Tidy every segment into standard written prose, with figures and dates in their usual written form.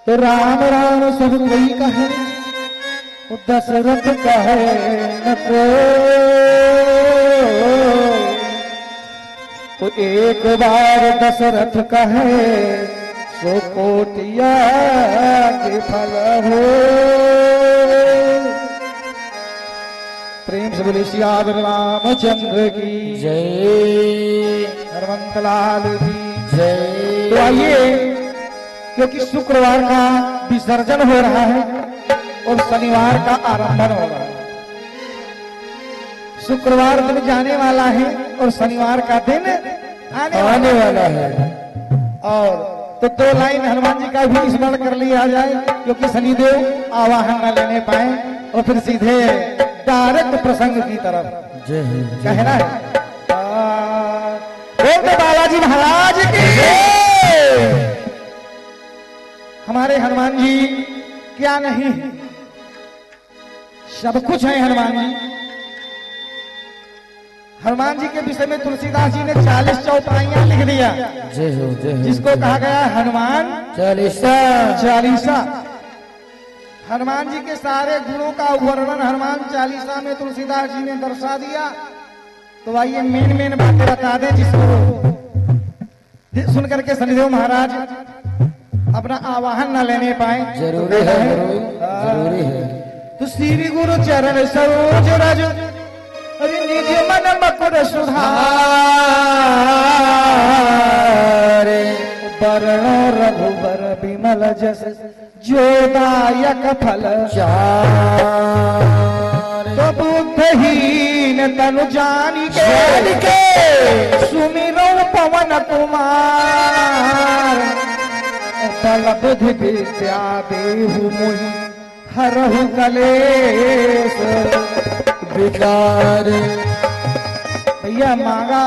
तो राम राम सब कोई कहे, तो दशरथ कहे न को। तो एक बार दशरथ कहे सो कोटिया के फल हो। प्रेम से बोले सियावर रामचंद्र की जय, हनुमंत लाल की जय। तो आइए, क्योंकि शुक्रवार का विसर्जन हो रहा है और शनिवार का आरंभन हो रहा है। शुक्रवार दिन जाने वाला है और शनिवार का दिन आने वाला है। और तो दो लाइन हनुमान जी का भी स्मरण कर लिया जाए, क्योंकि शनिदेव आवाहन न लेने पाए और फिर सीधे डायरेक्ट प्रसंग की तरफ कहना है। बोल बालाजी महाराज की। हमारे हनुमान जी क्या नहीं है, सब कुछ है हनुमान जी। हनुमान जी के विषय में तुलसीदास जी ने 40 चौपाइयां लिख दिया, जय हो, जय हो। जिसको कहा गया हनुमान चालीसा। चालीसा। हनुमान जी के सारे गुणों का वर्णन हनुमान चालीसा में तुलसीदास जी ने दर्शा दिया। तो आइए मेन बातें बता दें, जिसको सुनकर के शनिदेव महाराज अपना आवाहन न लेने पाए। जरूरी है, जरूरी है। तो श्री गुरु चरण सरोज रज अरे निज मन मकुर सुधारे। वर्ण रघुबर विमल जस जोदायक फल चार। तो बुद्धहीन तनु जानी के सुमिरो पवन कुमार। बल बुद्धि विद्या देहु मुहि हरहु कलेश विकार। भैया मांगा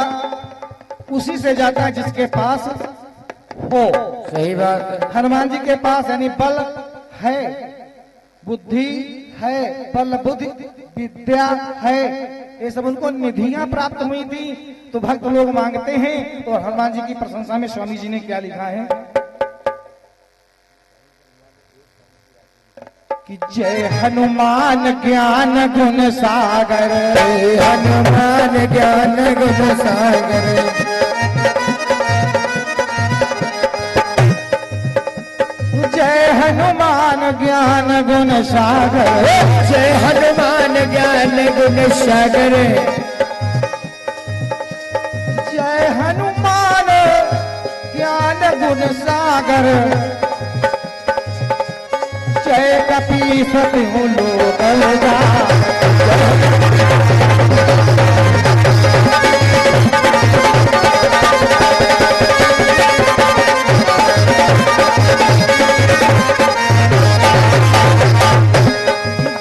उसी से जाता है जिसके पास हो। सही बात है। हनुमान जी के पास यानी बल है, बुद्धि है, बल बुद्धि विद्या है, ये सब उनको निधियां प्राप्त हुई थी। तो भक्त लोग मांगते हैं। तो हनुमान जी की प्रशंसा में स्वामी जी ने क्या लिखा है कि जय हनुमान ज्ञान गुण सागर। हनुमान ज्ञान गुण सागर। जय हनुमान ज्ञान गुण सागर। जय हनुमान ज्ञान गुण सागर। जय हनुमान ज्ञान गुण सागर। जय कपीसति लोक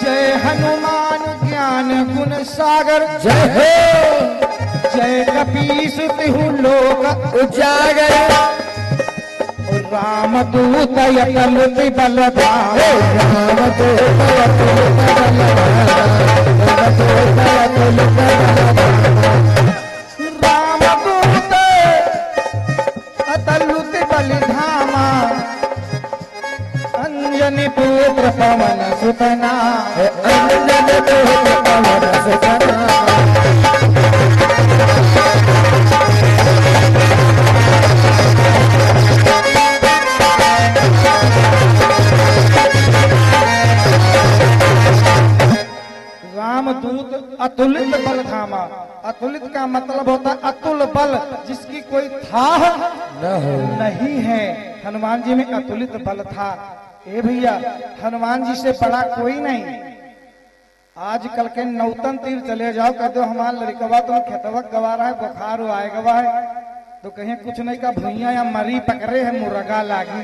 जय हनुमान ज्ञान गुण सागर। जय हो। जय कपीसति लोक उजागर। रामदूत यतलुति बलधाम। रामदूत अतलुति बलिधामा। अंजनी पुत्र पवन सुतना। अंजनी पुत्र पवन सुतना। रामदूत अतुलित बल धामा। अतुलित का मतलब होता है अतुल बल, जिसकी कोई था न हो। नहीं है। हनुमान जी में अतुलित बल था। ए भैया, हनुमान जी से बड़ा कोई नहीं। आजकल के नौतन तीर चले जाओ, कह दो हमारा लड़कवा तुम खेतवक गवा रहा है, बुखार आए गवा है, तो कहीं कुछ नहीं का भैया या मरी पकड़े है मुर्गा लागी।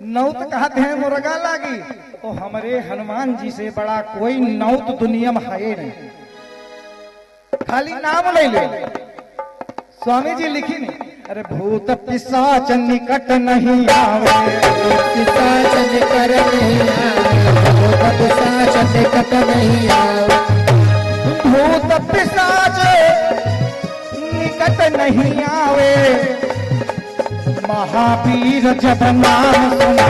नौत कहते हैं मुर्गा लागी। तो हमारे हनुमान जी से बड़ा कोई नौत दुनिया में है नहीं। खाली नाम ले ले। स्वामी जी लिखी नहीं, अरे भूत पिशाच निकट नहीं आवे। पिशाच निकट नहीं आवे। भूत पिशाच निकट नहीं आवे। भूत पिशाच निकट नहीं आवे। महावीर जब नाम सुना,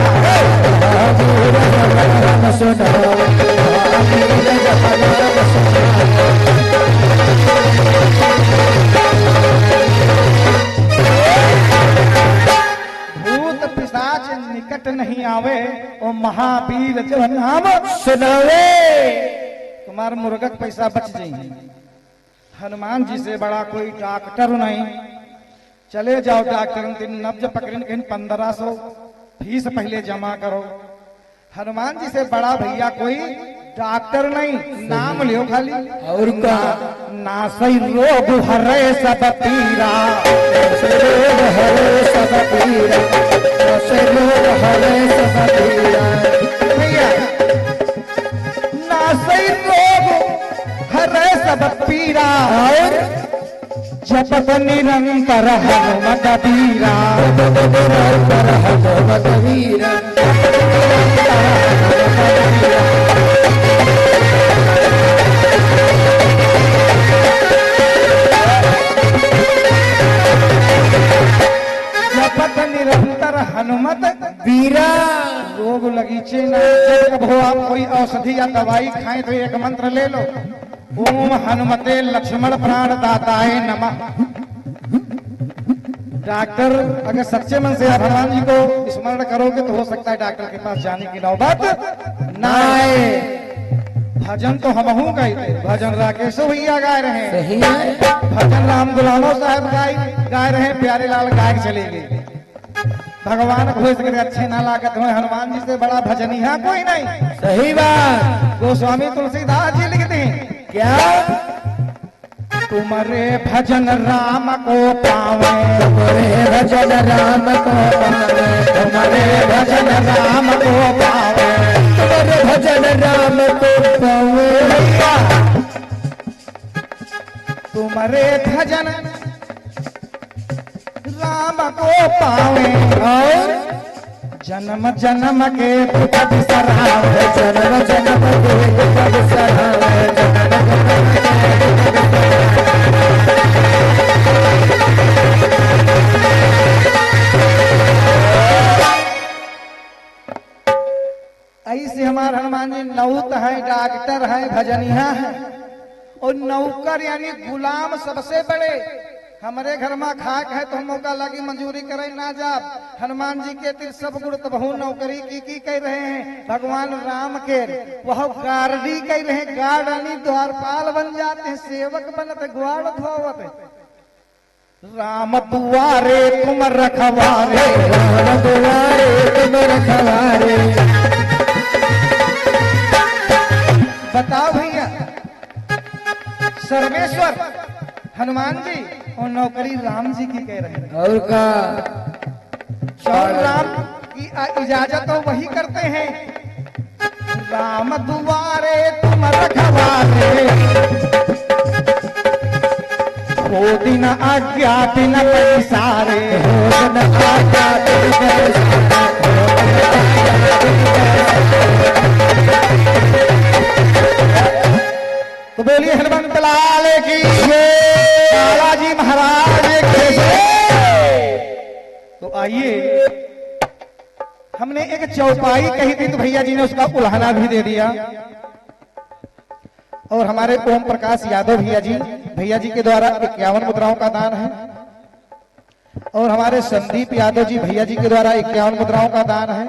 महावीर जब नाम सुना, महावीर जब नाम सुना। भूत पिशाच निकट नहीं आवे, ओ महावीर जब नाम सुनावे, तुम्हारा मुर्गा का पैसा बच जाए। हनुमान जी से बड़ा कोई डॉक्टर नहीं। चले जाओ डॉक्टर, दिन नब्ज पकड़ने कहीं 1500 फीस पहले जमा करो। हनुमान जी से बड़ा भैया कोई डॉक्टर नहीं, नाम लियो खाली। और का नासई रोग हरे सब पीरा, रोग हरे सब पीरा, रोग हरे सब पीरा। भैया नासई रोग हरे सब पीरा, और जपत निरंतर हनुमत वीरा, निरंतर हनुमत वीरा। जपत निरंतर हनुमत वीरा। रोग लगी चेना, जब हो आप कोई औषधि या दवाई खाएं तो एक मंत्र ले लो, ओम हनुमते लक्ष्मण प्राण दाताए नमः। डॉक्टर अगर सच्चे मन से आप हनुमान जी को स्मरण करोगे तो हो सकता है डॉक्टर के पास जाने की नौबत ना आए। भजन तो हमहू गाते, भजन राकेश भैया गाए रहे हैं, सही है। भजन राम गुलामो साहब गाए रहे, प्यारे लाल गायक चले गए। भगवान को इसके अच्छे ना लागत हो, हनुमान जी से बड़ा भजनिया कोई नहीं। सही बात। गोस्वामी तुलसीदास जी लिखते हैं क्या? तुम्हारे भजन राम को पावे, तुम्हारे भजन राम को पावे, तुम्हारे भजन राम को पावे, तुम्हारे भजन राम को पावे। तुम्हारे भजन राम को पावे, और जन्म जन्म के दुख बिसरावे, जन्म जन्म के दुख बिसरावे, जन्म जन्म के दुख ऐसे हमारे हनुमान जी नौत है, डॉक्टर है, भजनिया है, और नौकर यानी गुलाम सबसे बड़े। हमारे घर में खाक है तो हम मौका लगी मंजूरी करे ना जाब। हनुमान जी के तिर सब गुण बहु नौकरी की कह रहे हैं। भगवान राम के वह गार्डी कह रहे हैं, गार्डनी द्वारपाल बन जाते हैं, सेवक बनते ग्वाड़ धोवत। राम दुआरे तुम रखवारे, राम दुआरे तुम रखवारे। बताओ भैया, सर्वेश्वर हनुमान जी और नौकरी राम जी की कह रहे हैं, और का और राम की इजाजत तो वही करते हैं। राम दुआरे तुम रखवारे, हो दिन आज्ञा दिन पैसारे, हो दिन आज्ञा दिन तो बोलिए हनुमंत लाल की बालाजी महाराज की जय। तो आइए, हमने एक चौपाई कही थी तो भैया जी ने उसका उल्हाना भी दे दिया, और हमारे ओम प्रकाश यादव भैया जी के द्वारा 51 मुद्राओं का दान है, और हमारे संदीप यादव जी भैया जी के द्वारा 51 मुद्राओं का दान है।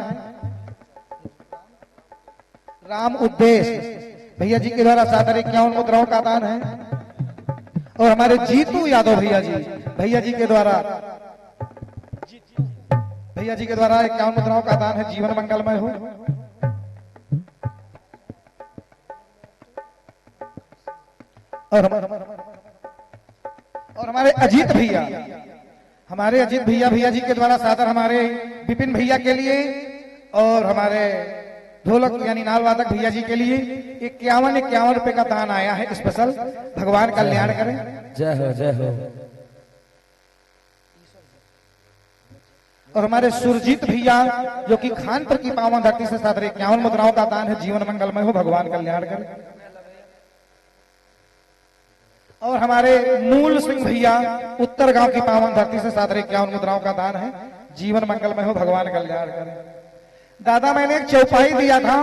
राम उद्देश्य भैया जी के द्वारा 51 मुद्राओं का दान है, और हमारे जीतू यादव भैया जी के द्वारा 51 मुद्राओं का दान है। जीवन मंगलमय हो। और हमारे अजीत भैया जी के द्वारा सादर हमारे विपिन भैया के लिए, और हमारे ढोलक यानी नाल वादक भैया जी के लिए 51 रुपए का दान आया है स्पेशल। भगवान कल्याण करें। जय हो जय हो। और हमारे सुरजीत भैया जो कि खानपुर की पावन धरती से सादर 51 मुद्राओं का दान है। जीवन मंगलमय हो, भगवान कल्याण करें। और हमारे मूल सिंह भैया उत्तर गांव की पावन धरती से सादर 51 मुद्राओं का दान है। जीवन मंगलमय हो, भगवान कल्याण करे। दादा मैंने एक चौपाई दिया था,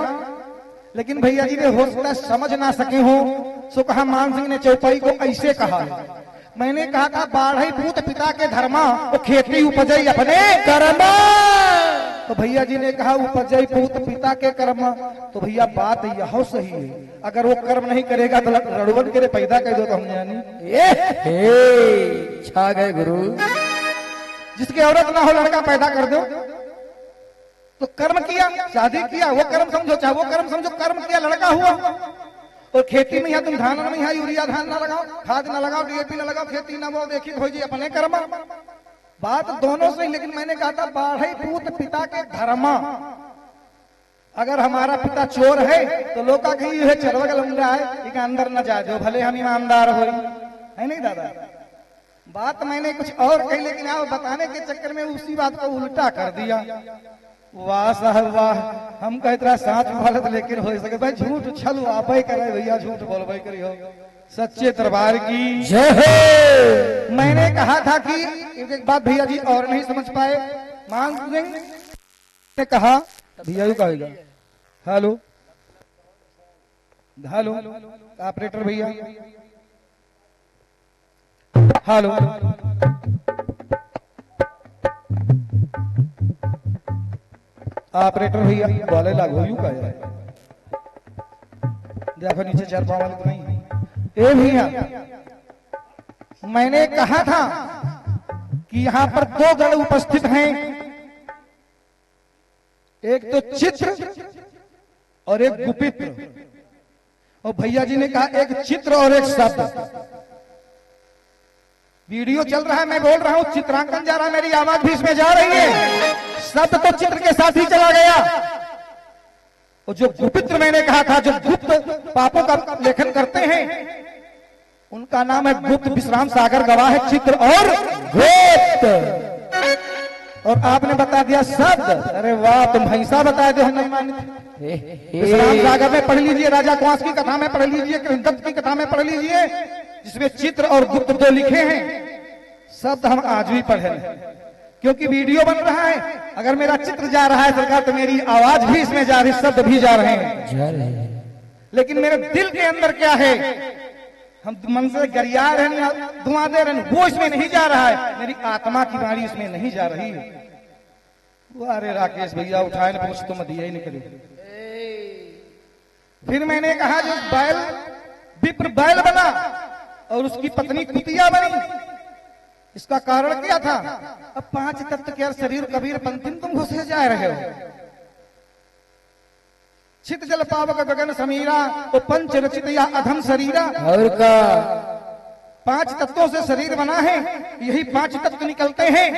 लेकिन भैया जी ने हो सकता है समझ ना सके हो, सो कहा मान सिंह ने चौपाई को ऐसे कहा है। मैंने कहा था बाढ़ई पूत पिता के धर्मा, वो खेती उपजई अपने कर्मा। तो भैया जी ने कहा उपजई पूत पिता के कर्म। तो भैया बात यह सही है, अगर वो कर्म नहीं करेगा तो रड़वन के लिए पैदा कर दो तो हम जानी छा गए गुरु। जिसकी औरत ना हो लड़का पैदा कर दो, तो कर्म किया, शादी किया, वो कर्म समझो, चाहे वो कर्म समझो, कर्म किया, लड़का हुआ। और खेती में यहाँ तुम धान में यहाँ यूरिया धान ना लगाओ, खाद ना लगाओ, डीएपी ना लगाओ, खेती ना वो देखी हो जी अपने कर्म। बात दोनों से, लेकिन मैंने कहा था बाढ़ई पूत पिता के धर्मा। अगर हमारा पिता चोर है तो लोग का कहीं है चरवग लंगा है कि अंदर न जा जो भले हम ईमानदार हो, है नहीं दादा। बात मैंने कुछ और कही, लेकिन आप बताने के चक्कर में उसी बात को उल्टा कर दिया। वाह साहब वाह, हम कहते रहा साच बोलत लेकिन हो सके भाई झूठ छल आप ही करे भैया, झूठ बोलबे करी हो। सच्चे दरबार की जय हो। मैंने कहा था कि एक बात भैया जी और नहीं समझ पाए। मान सिंह ने कहा भैया जी कहेगा हेलो हेलो ऑपरेटर भैया हेलो, ऑपरेटर भैया बोले लागो यू का है, देखो नीचे चार पाँव वाले तो नहीं। ए भैया मैंने कहा था कि यहाँ पर दो गण उपस्थित हैं, एक तो चित्र और एक गुपित्र। और भैया जी ने कहा एक चित्र और एक शब्द। वीडियो चल रहा है, मैं बोल रहा हूं, चित्रांकन जा रहा है, मेरी आवाज भी इसमें जा रही है, शब्द तो चित्र के साथ ही चला गया। और जो गुपित्र मैंने कहा था, जो गुप्त पापों का लेखन करते हैं, उनका नाम है गुप्त विश्राम सागर गवाह है, चित्र और गुप्त। और आपने बता दिया शब्द। अरे वाह, तुम भैंसा बता दे नहीं मानित। विश्राम सागर में पढ़ लीजिए, राजा कुआंस की कथा में पढ़ लीजिए, कृष्णदत्त की कथा में पढ़ लीजिए, जिसमें चित्र और गुप्त दो लिखे हैं। शब्द हम आज भी पढ़े, क्योंकि वीडियो बन रहा है। अगर मेरा चित्र जा रहा है सरकार, तो मेरी आवाज भी इसमें जा रही, शब्द भी जा रहे हैं। लेकिन मेरे दिल के अंदर क्या है, हम मन से गरिया रहे हैं, धुआं दे रहे हैं, वो इसमें नहीं जा रहा है। मेरी आत्मा की वाणी इसमें नहीं जा रही है। अरे राकेश भैया उठाए न पूछ, तुम दिया ही निकले। फिर मैंने कहा जो बैल विप्र बैल बना और उसकी पत्नी कुतिया बनी, इसका कारण क्या था? अब 5 तत्व के शरीर कबीर पंथिम तुम घुसे जा रहे हो। चित जल पावक गगन समीरा, तो पंच रचित या अधम शरीरा। और का 5 तत्वों से शरीर बना है, यही 5 तत्व निकलते हैं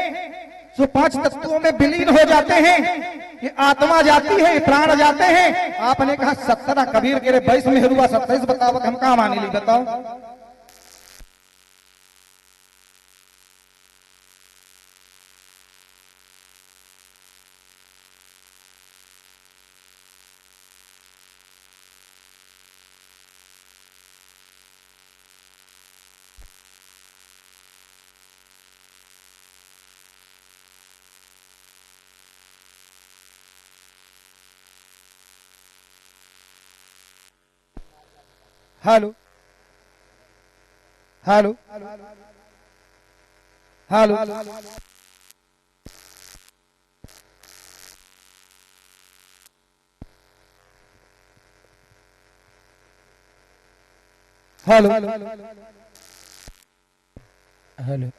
जो 5 तत्वों में विलीन हो जाते हैं। ये आत्मा जाती है, प्राण जाते हैं। आपने कहा 17 कबीर के 22 में हुआ 27 बताओ, हम कहा मानी ली बताओ। Hello hello hello hello hello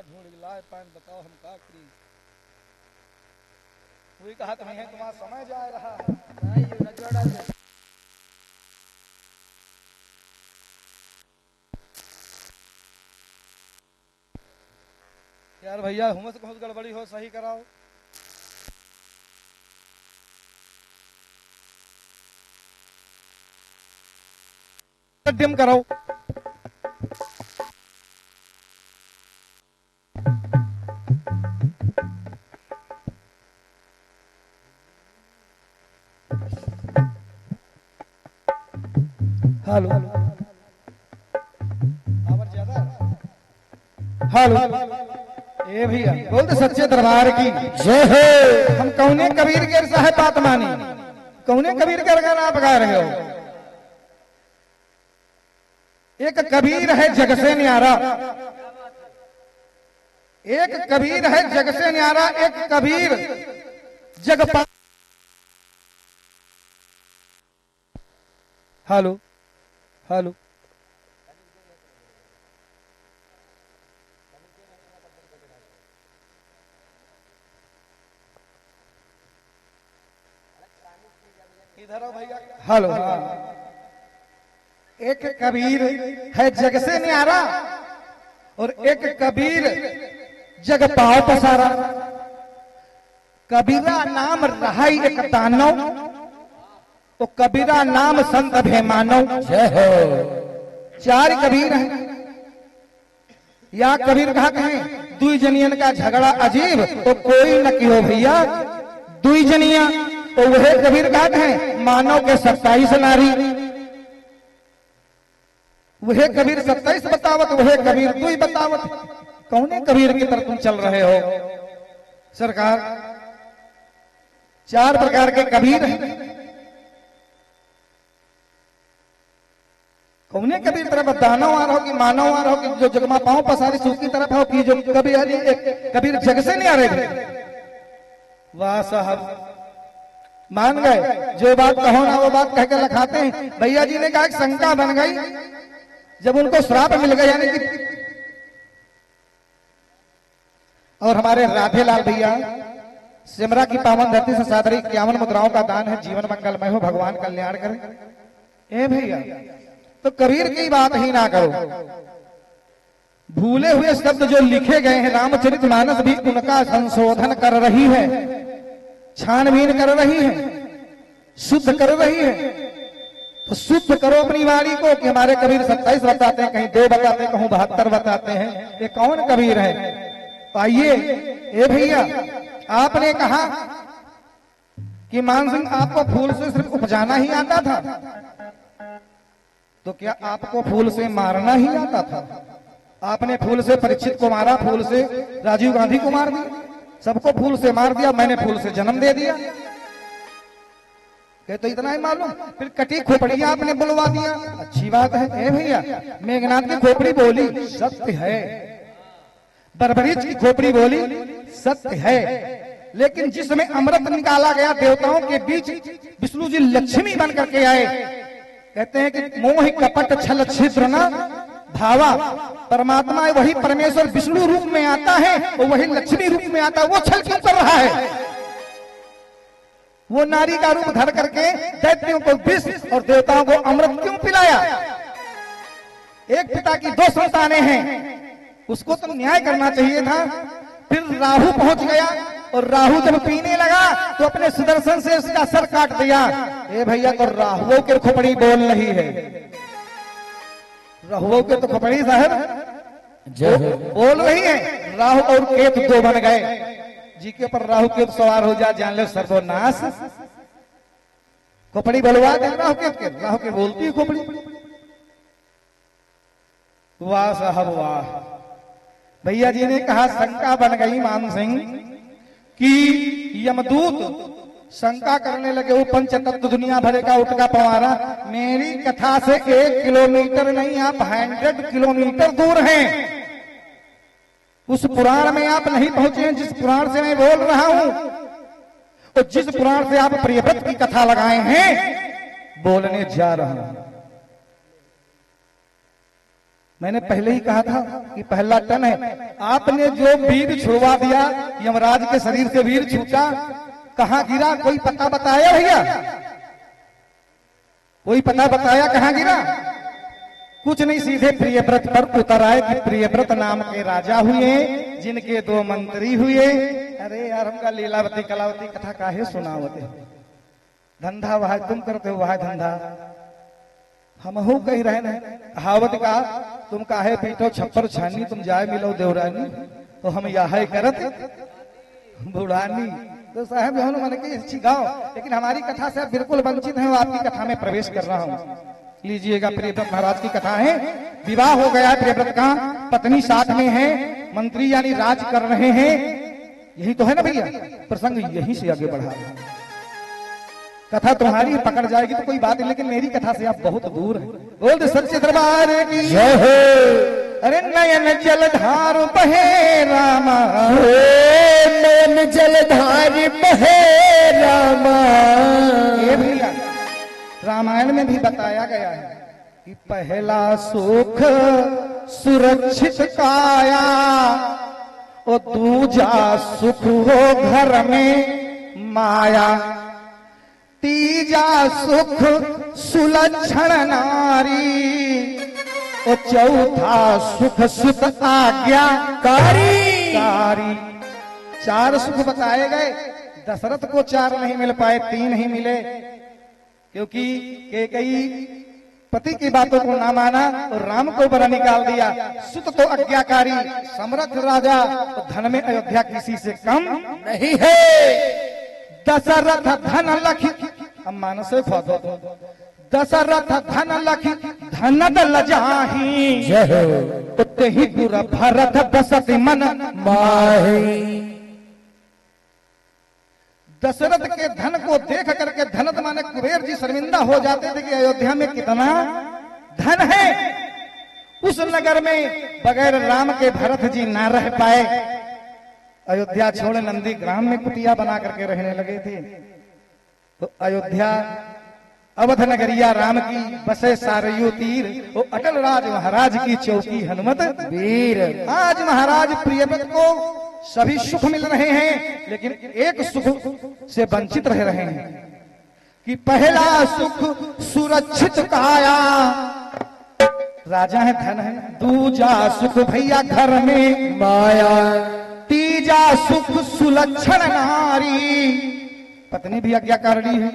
ढूंढ लाए पान बताओ हम का करी। वही कहा तो नहीं तुम्हारा समय जा रहा है। यार भैया हुमस बहुत गड़बड़ी हो, सही कराओ। डिम करो। हेलो हेलो ए भैया बोल दे सच्चे दरबार की जय हो। हम कौने कबीर के साहेब बात मानी, कौने कबीर के गाना आप गा रहे हो। एक कबीर है जग से न्यारा, एक कबीर है जग से न्यारा, एक कबीर जग पा। हेलो हेलो इधर आओ भैया। हेलो हाँ। एक कबीर है जग से न्यारा और एक कबीर जग पाओ पसारा। कबीरा नाम रहा एक दानव, तो कबीरा नाम संत अभिमानव। जय हो। चार कबीर हैं या कबीर कहा कहें दुई जनियन का झगड़ा अजीब, तो कोई न कियो भैया दुई जनिया, तो वह कबीर कहा कहें मानव के 27 नारी। वह कबीर 27 बतावत, वह कबीर दुई बतावत। कौने कबीर की तरफ तुम चल रहे हो सरकार। चार प्रकार के कबीर हैं। कौने कबीर तरफ दानव आ रहा हो कि मानव आ रहा हो कि जो जगमा पांव पसारी सूखी तरफ हो कि जो कबीर जग से नहीं आ रहे। वाह साहब मान गए, जो बात कहो ना वो बात कह के लखाते हैं। भैया जी ने कहा कि शंका बन गई जब उनको श्राप मिल गया, यानी कि और हमारे राधेलाल भैया सिमरा की पावन धरती से सादरी 51 मुद्राओं का दान है। जीवन मंगलमय हो, भगवान कल्याण करे। ए भैया तो कबीर की बात ही ना करो। भूले हुए शब्द जो लिखे गए हैं, रामचरितमानस भी उनका संशोधन कर रही है, छानबीन कर रही है, शुद्ध कर रही है। तो शुद्ध करो अपनी वाणी को कि हमारे कबीर 27 बताते हैं, कहीं 2 बताते हैं, कहीं 72 बताते हैं। ये कौन कबीर है? तो आइए ए भैया, आपने कहा कि मान सिंह आपको फूल से सिर्फ उपजाना ही आता था, तो क्या आपको फूल से मारना ही आता था? आपने फूल से परीक्षित को मारा, फूल से राजीव गांधी को मार दिया, सबको फूल से मार दिया, मैंने फूल से जन्म दे दिया। तो इतना ही मालूम, फिर कटी खोपड़ी आपने बुलवा दिया। अच्छी बात है ए भैया, मेघनाथ की खोपड़ी बोली सत्य है, बरबरीच की खोपड़ी बोली सत्य है, लेकिन जिसमें अमृत निकाला गया देवताओं के बीच विष्णु जी लक्ष्मी बन करके आए। कहते हैं कि मोह कपट छल छिद्र न भावा, परमात्मा वही परमेश्वर विष्णु रूप में आता है और वही लक्ष्मी रूप में आता है। वो छल क्यों कर रहा है? वो नारी का रूप धर करके दैत्यों को विष और देवताओं को अमृत क्यों पिलाया? एक पिता की 2 संतानें हैं, उसको तो न्याय करना चाहिए था। फिर राहु पहुंच गया और राहु जब पीने लगा तो अपने सुदर्शन से उसका सर काट दिया। ए भैया तो राहुओं के खोपड़ी बोल रही है, राहुओं के तो खोपड़ी साहब बोल रही है। राहु और केतु 2 बन गए, जी के ऊपर राहु केतु सवार हो जा, जान ले सर्वनाश। खोपड़ी बोलवा दे राहु के बोलती है खोपड़ी। वाह साहब वाह। भैया जी ने कहा शंका बन गई मान सिंह कि यमदूत शंका करने लगे, वो पंचतत्व दुनिया भरे का उठ का पवारा। मेरी कथा से 1 किलोमीटर नहीं, आप 100 किलोमीटर दूर हैं। उस पुराण में आप नहीं पहुंचे हैं जिस पुराण से मैं बोल रहा हूं, और जिस पुराण से आप प्रियव्रत की कथा लगाए हैं बोलने जा रहा हूं। मैंने पहले ही कहा था कि पहला टन है। आपने जो वीर छुड़वा दिया, यमराज के शरीर से वीर छूटा, कहां गिरा? कोई पता बताया भैया? कोई पता बताया कहां गिरा? कुछ नहीं, सीधे प्रियव्रत पर उतर आए कि प्रियव्रत नाम के राजा हुए, जिनके 2 मंत्री हुए। अरे यार, हमका लीलावती कलावती कथा काहे सुनावते? धंधा वह तुम करते हो, वह धंधा हमहू कही रहे न कहावत का तुम काहे पीटो छप्पर छानी तुम जाए मिलो देवरानी तो हम यह करत बुढ़ानी। तो साहब जो मन की अच्छी गाओ लेकिन हमारी कथा से आप बिल्कुल वंचित हैं। आपकी कथा में प्रवेश कर रहा हूँ। लीजिएगा प्रियव्रत महाराज की कथा है। विवाह हो गया प्रियव्रत का, पत्नी साथ में है, मंत्री यानी राज कर रहे हैं। यही तो है ना भैया, प्रसंग यहीं से आगे बढ़ा रहे हैं। कथा तुम्हारी पकड़ जाएगी तो कोई बात नहीं, लेकिन मेरी कथा से आप बहुत दूर हैं। बोल दे सच्चे दरबार की जय हो। अरे नयन जलधार बहे रामा, नयन जलधार बहे रामा। ये भैया रामायण में भी बताया गया है कि पहला सुख सुरक्षित काया और दूजा सुख हो घर में माया, तीजा सुख सुलक्षण नारी और चौथा सुख सुत आज्ञाकारी। चार सुख बताए गए। दशरथ को चार नहीं मिल पाए, तीन ही मिले, क्योंकि कैकेयी पति की बातों को ना माना और राम को बरा निकाल दिया। सुत तो आज्ञाकारी, समर्थ राजा, तो धन में अयोध्या किसी से कम नहीं है। दशरथ धन लखी, अब मानस दशरथ धन लखी धन लजाही, उते ही गुर भरत बसति मन माही। दशरथ के धन को देख करके धनत माने कुबेर जी शर्मिंदा हो जाते थे कि अयोध्या में कितना धन है। उस नगर में बगैर राम के भरत जी ना रह पाए। अयोध्या छोड़ नंदी ग्राम में कुटिया बना करके रहने लगे थे। तो अयोध्या अवध नगरिया राम की बसे सारयू तीर, वो अटल राज महाराज की चौकी हनुमत वीर। आज महाराज प्रियव्रत को सभी सुख मिल रहे हैं, लेकिन एक सुख से वंचित रह रहे हैं कि पहला सुख सुरक्षित काया, राजा है धन है, दूजा सुख भैया घर में माया, तीजा सुख सुलक्षण नारी, पत्नी भी आज्ञाकारिणी है,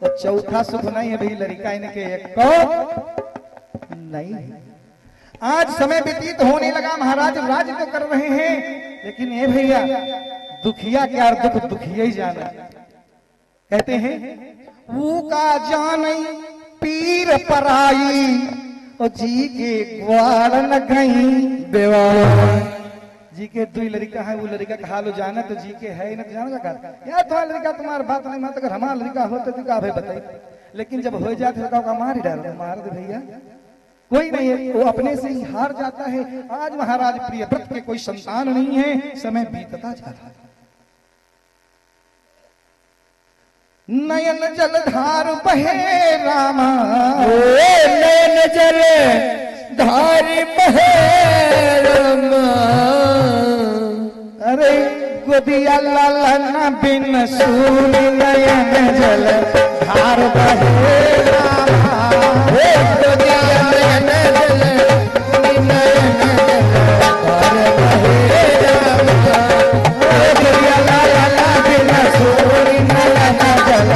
और चौथा सुख नहीं है भाई लड़का इनके एक को नहीं है। आज समय व्यतीत होने लगा, महाराज राज तो कर रहे हैं, लेकिन ये भैया दुखिया क्या दुख दुखिया ही जाना। कहते हैं वो का जान पीर पराई और जी के ग्वाल न गई बेवा। जी के दुई लड़का है, वो लड़का कहा लो जाना तो जी के है न जाना का यार तुम्हारा लड़का तुम्हारा बात नहीं मानता, अगर हमारा लड़का होता तो क्या भाई बताइए, लेकिन जब हो जाते तो मार ही डाल मार दे भैया, कोई नहीं है, वो अपने से ही हार जाता है। आज महाराज प्रियव्रत के कोई संतान नहीं है, समय बीतता जा रहा है। नयन जलधार बहे रामा, नयन जल धार बहे रामा। अरे गोदिया लालन बिन सून नयन जल धार बहे रामा। गोदिया नयन जल नयन धार बहे रामा। गोदिया लालन बिन सून नयन जल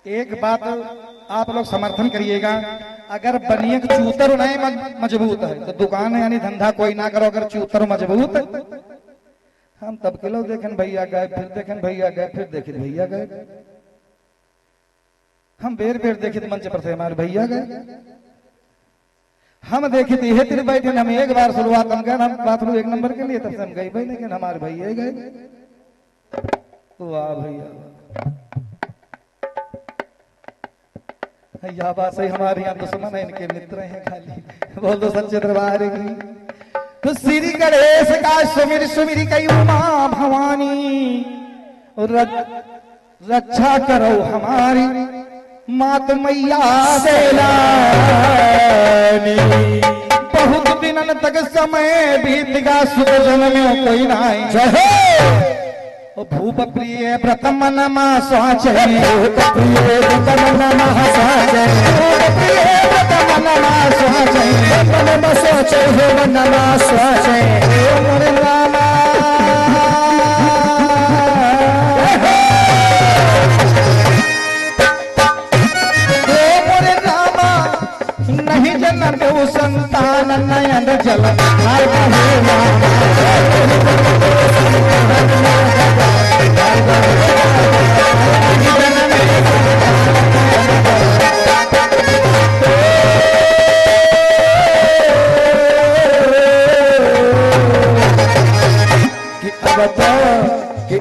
एक बात आप लोग समर्थन करिएगा, अगर बनियक चूतर नहीं मजबूत है तो दुकान है यानी धंधा कोई ना करो। अगर चूतर मजबूत, हम तब के लोग देखें भैया गए, फिर देखें भैया गए, फिर देखे भैया गए, हम बेर बेर देखे मंच पर से हमारे भैया गए, हम देखे थे ये तेरे बैठे, हम एक बार शुरुआत हम गए, हम बाथरूम एक नंबर के लिए तब से हम गए भाई, लेकिन हमारे भैया गए। वाह भैया यह बात सही, हमारे यहाँ दुश्मन है, इनके मित्र हैं खाली। बोल दो सच्चे दरबार की। तो श्री गणेश का सुमिर सुमिर कई उमा भवानी, रक्षा करो हमारी मात मैया सेलानी। बहुत दिनन तक समय बीत गा, सुख जन्म कोई नाई। भूप प्रिय व्रतम नमा स्वाचे, भूप प्रिय व्रतम नमा स्वाचे, भूप प्रिय व्रतम नमा स्वाचे, नमा स्वाचे हो नमा स्वाचे। ओ मोरे रामा, ओ मोरे रामा, नहीं जन्म दो संतान नयन जल हाय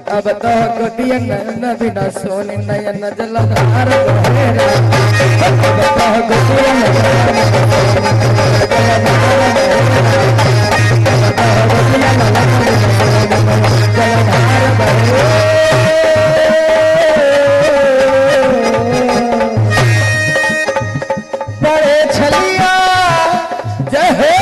अब तो गोदियन बिना सोनी नयन जलधार बहेरा। अब तो गोदियन बड़े छलिया जय हो।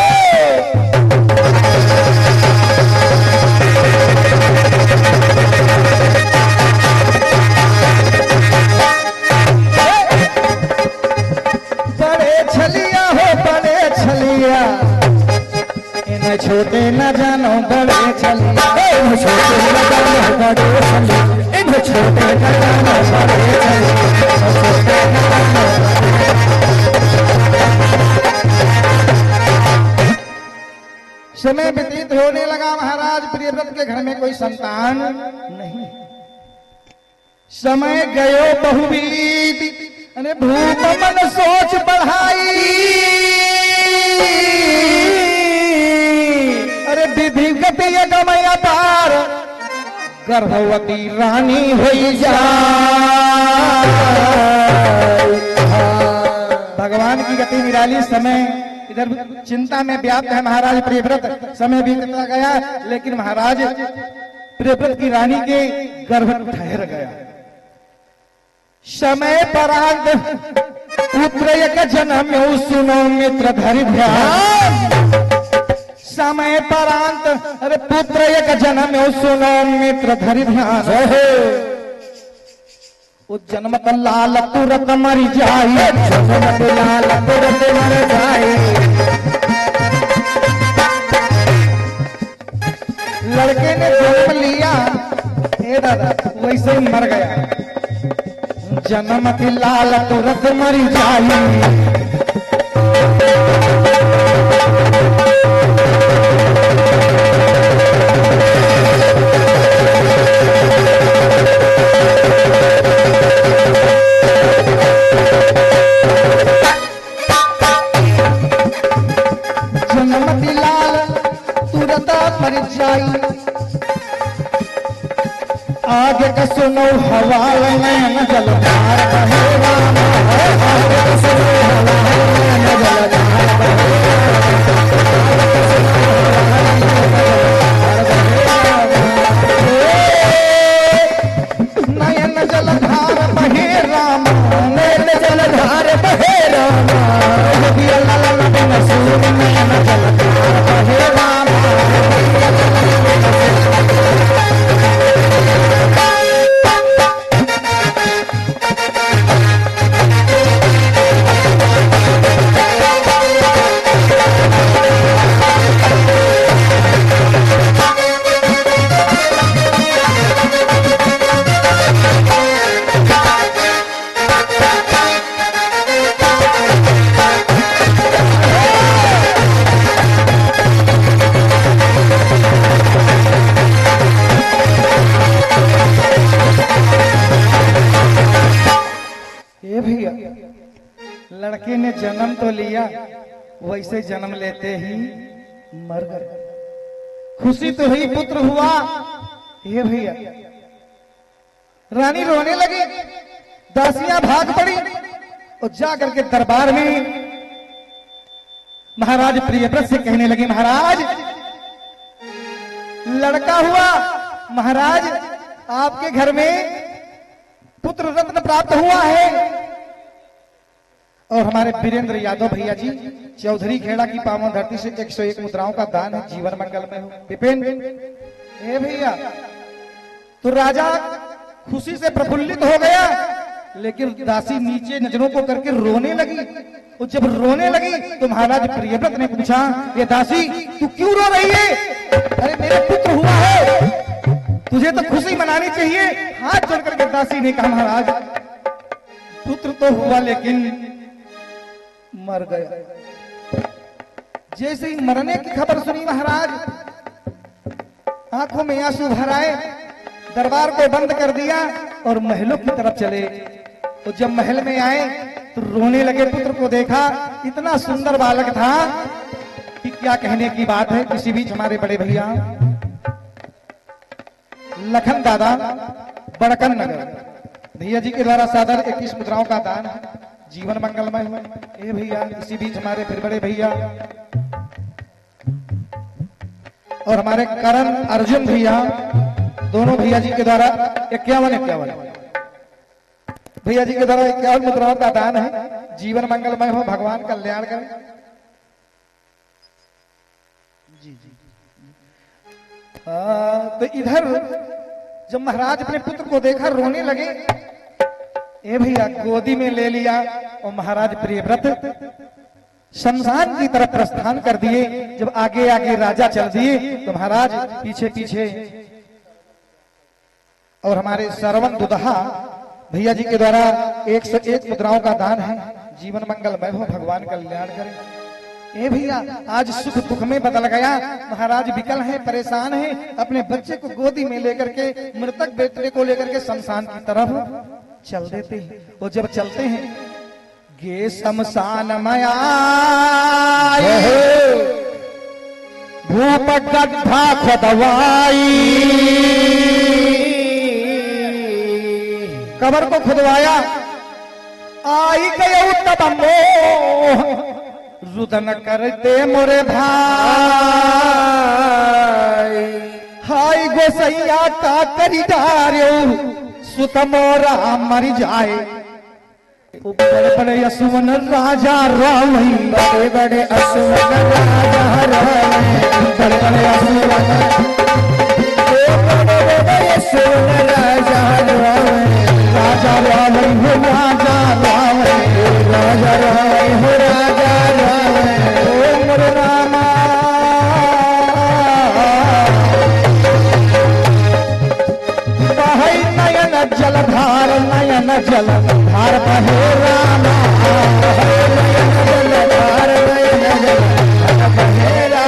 छोटे न जानो बड़े छलिया, छोटे न जानो बड़े छलिया, इन्हें छोटे न जानो बड़े छलिया। समय व्यतीत होने लगा, महाराज प्रियव्रत के घर में कोई संतान नहीं। समय गयो बहुबीत, अरे भूप मन सोच बढ़ाई। अरे विधि गति गमय पार, गर्भवती रानी हुई जा। भगवान की गति निराली। समय इधर चिंता में व्याप्त है महाराज प्रियव्रत। समय बीतता गया, लेकिन महाराज प्रियव्रत की रानी के गर्भ ठहर गया। समय परांत पुत्र एक जन्म सुनो मित्र धरि ध्यान। समय परांत अरे पुत्र एक जन्म सुनो मित्र धरि ध्यान। उस जन्मत लाल तुरत मर जाए, जन्मत लाल तुरत मर जाए। लड़के ने जन्म लिया, हे दादा वैसे ही मर गया। जन्मत लाल तुरत मर जाए। आगे का सुनो हवाल नयन जलधार बहे राम। आगे का सुनो हवाल नयन जलधार बहे राम। नयन जलधार बहे राम, नयन जलधार बहे राम। नयन जलधार बहे राम। लड़के ने जन्म तो लिया, वैसे जन्म लेते ही मर गए। खुशी तो हुई, पुत्र हुआ। ये भैया रानी रोने लगी, दासियां भाग पड़ी। और जा करके दरबार में महाराज प्रियव्रत से कहने लगे, महाराज लड़का हुआ, महाराज आपके घर में पुत्र रत्न प्राप्त हुआ है। और हमारे वीरेंद्र यादव भैया जी चौधरी खेड़ा की पावन धरती से 101 मुद्राओं का दान है, जीवन मंगल में हो। विपिन ए भैया, तो राजा खुशी से प्रफुल्लित हो गया, लेकिन दासी नीचे नजरों को करके रोने लगी। और जब रोने लगी तो महाराज प्रियव्रत ने पूछा, ये दासी तू क्यों रो रही है? अरे मेरा पुत्र हुआ है, तुझे तो खुशी मनानी चाहिए। हाथ जोड़ करके दासी ने कहा, महाराज पुत्र तो हुआ लेकिन मर गया। जैसे ही मरने की खबर सुनी महाराज आंखों में आंसू भर आए, दरबार को बंद कर दिया और महलों की तरफ चले। तो जब महल में आए तो रोने लगे। पुत्र को देखा, इतना सुंदर बालक था कि क्या कहने की बात है। किसी बीच हमारे बड़े भैया लखन दादा बड़कन नगर भैया जी के द्वारा सादर 21 मुद्राओं का दान, जीवन मंगलमय हो। ए भैया, इसी बीच हमारे फिर बड़े भैया और हमारे करण अर्जुन भैया, दोनों भैया जी के द्वारा 51 भैया जी के द्वारा 51 मुद्राओं का दान है, जीवन मंगलमय हो, भगवान कल्याण करें। तो इधर जब महाराज अपने पुत्र को देखा रोने लगे, ए भैया गोदी में ले लिया और महाराज प्रियव्रत शमशान की तरफ प्रस्थान कर दिए। जब आगे आगे राजा चल दिए तो महाराज पीछे पीछे। और हमारे श्रवण दुदहा भैया जी के द्वारा 101 मुद्राओं का दान है, जीवन मंगलमय हो, भगवान कल्याण करें। ए भैया, आज सुख दुख में बदल गया। महाराज विकल हैं, परेशान हैं, अपने बच्चे को गोदी में लेकर के, मृतक बेटे को लेकर के शमशान की तरफ चल देते हैं। और जब चलते हैं, गे शमशान मया भूप गड्ढा खुदवाई, कबर को खुदवाया, आई गयो तब मोह रुदन करते मोरे भाई, हाय गोसैया का करी डार्यो सुत मोरा मर जाए। बड़े बड़े असुवन राजा राम, बड़े बड़े असुवन राजा राम, बड़े बड़े असुवन राजा राम, राजा राम हो राजा राम, राजा राम हो राजा राम, ओम रामा बहै नयन जलधार, नयन जलधार बहे रामा, नयन जलधार, नयन जलधार बहे रामा,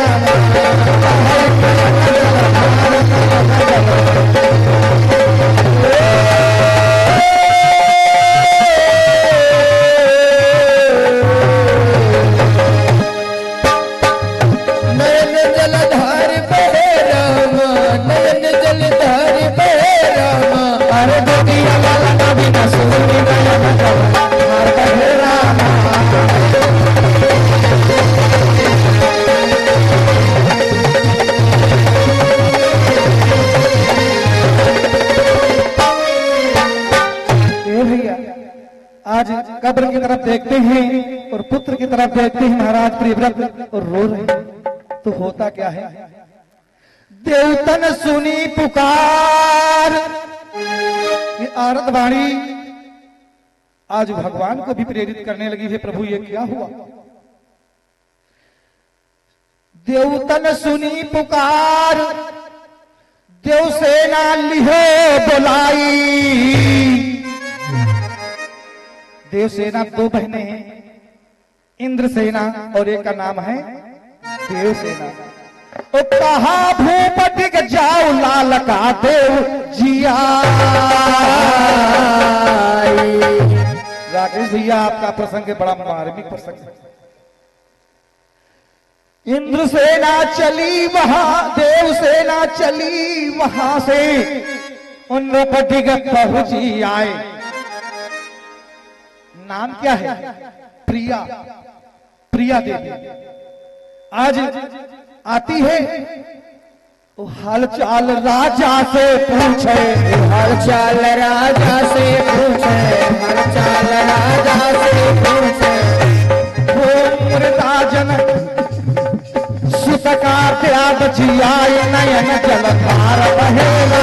बहै नयन जलधार, नयन आज कब्र की तरफ देखते हैं और पुत्र की तरफ देखते हैं महाराज प्रियव्रत और रो रहे हैं। तो होता क्या है, देवतन सुनी पुकार, ये आरत वाणी आज भगवान को भी प्रेरित करने लगी है। प्रभु ये क्या हुआ? देवतन सुनी पुकार, देव सेना लिहो बुलाई। देवसेना दो बहनें हैं, इंद्रसेना और एक का नाम है देवसेना। तो कहा भूप दिख जाओ लाल का देव जिया। राकेश भैया आपका प्रसंग बड़ा मार्मिक प्रसंग है। इंद्रसेना चली वहां, देवसेना चली वहां से, उन पटिक पहुंची आए। नाम क्या है? प्रिया, प्रिया देवी। आज आती है वो हाल चाल राजा से पूछे, हाल चाल राजा से पूछे, हाल चाल राजा से पूछे। वो मृदाजन सुतका त्याग जियाय नयन जलधार बहेगा,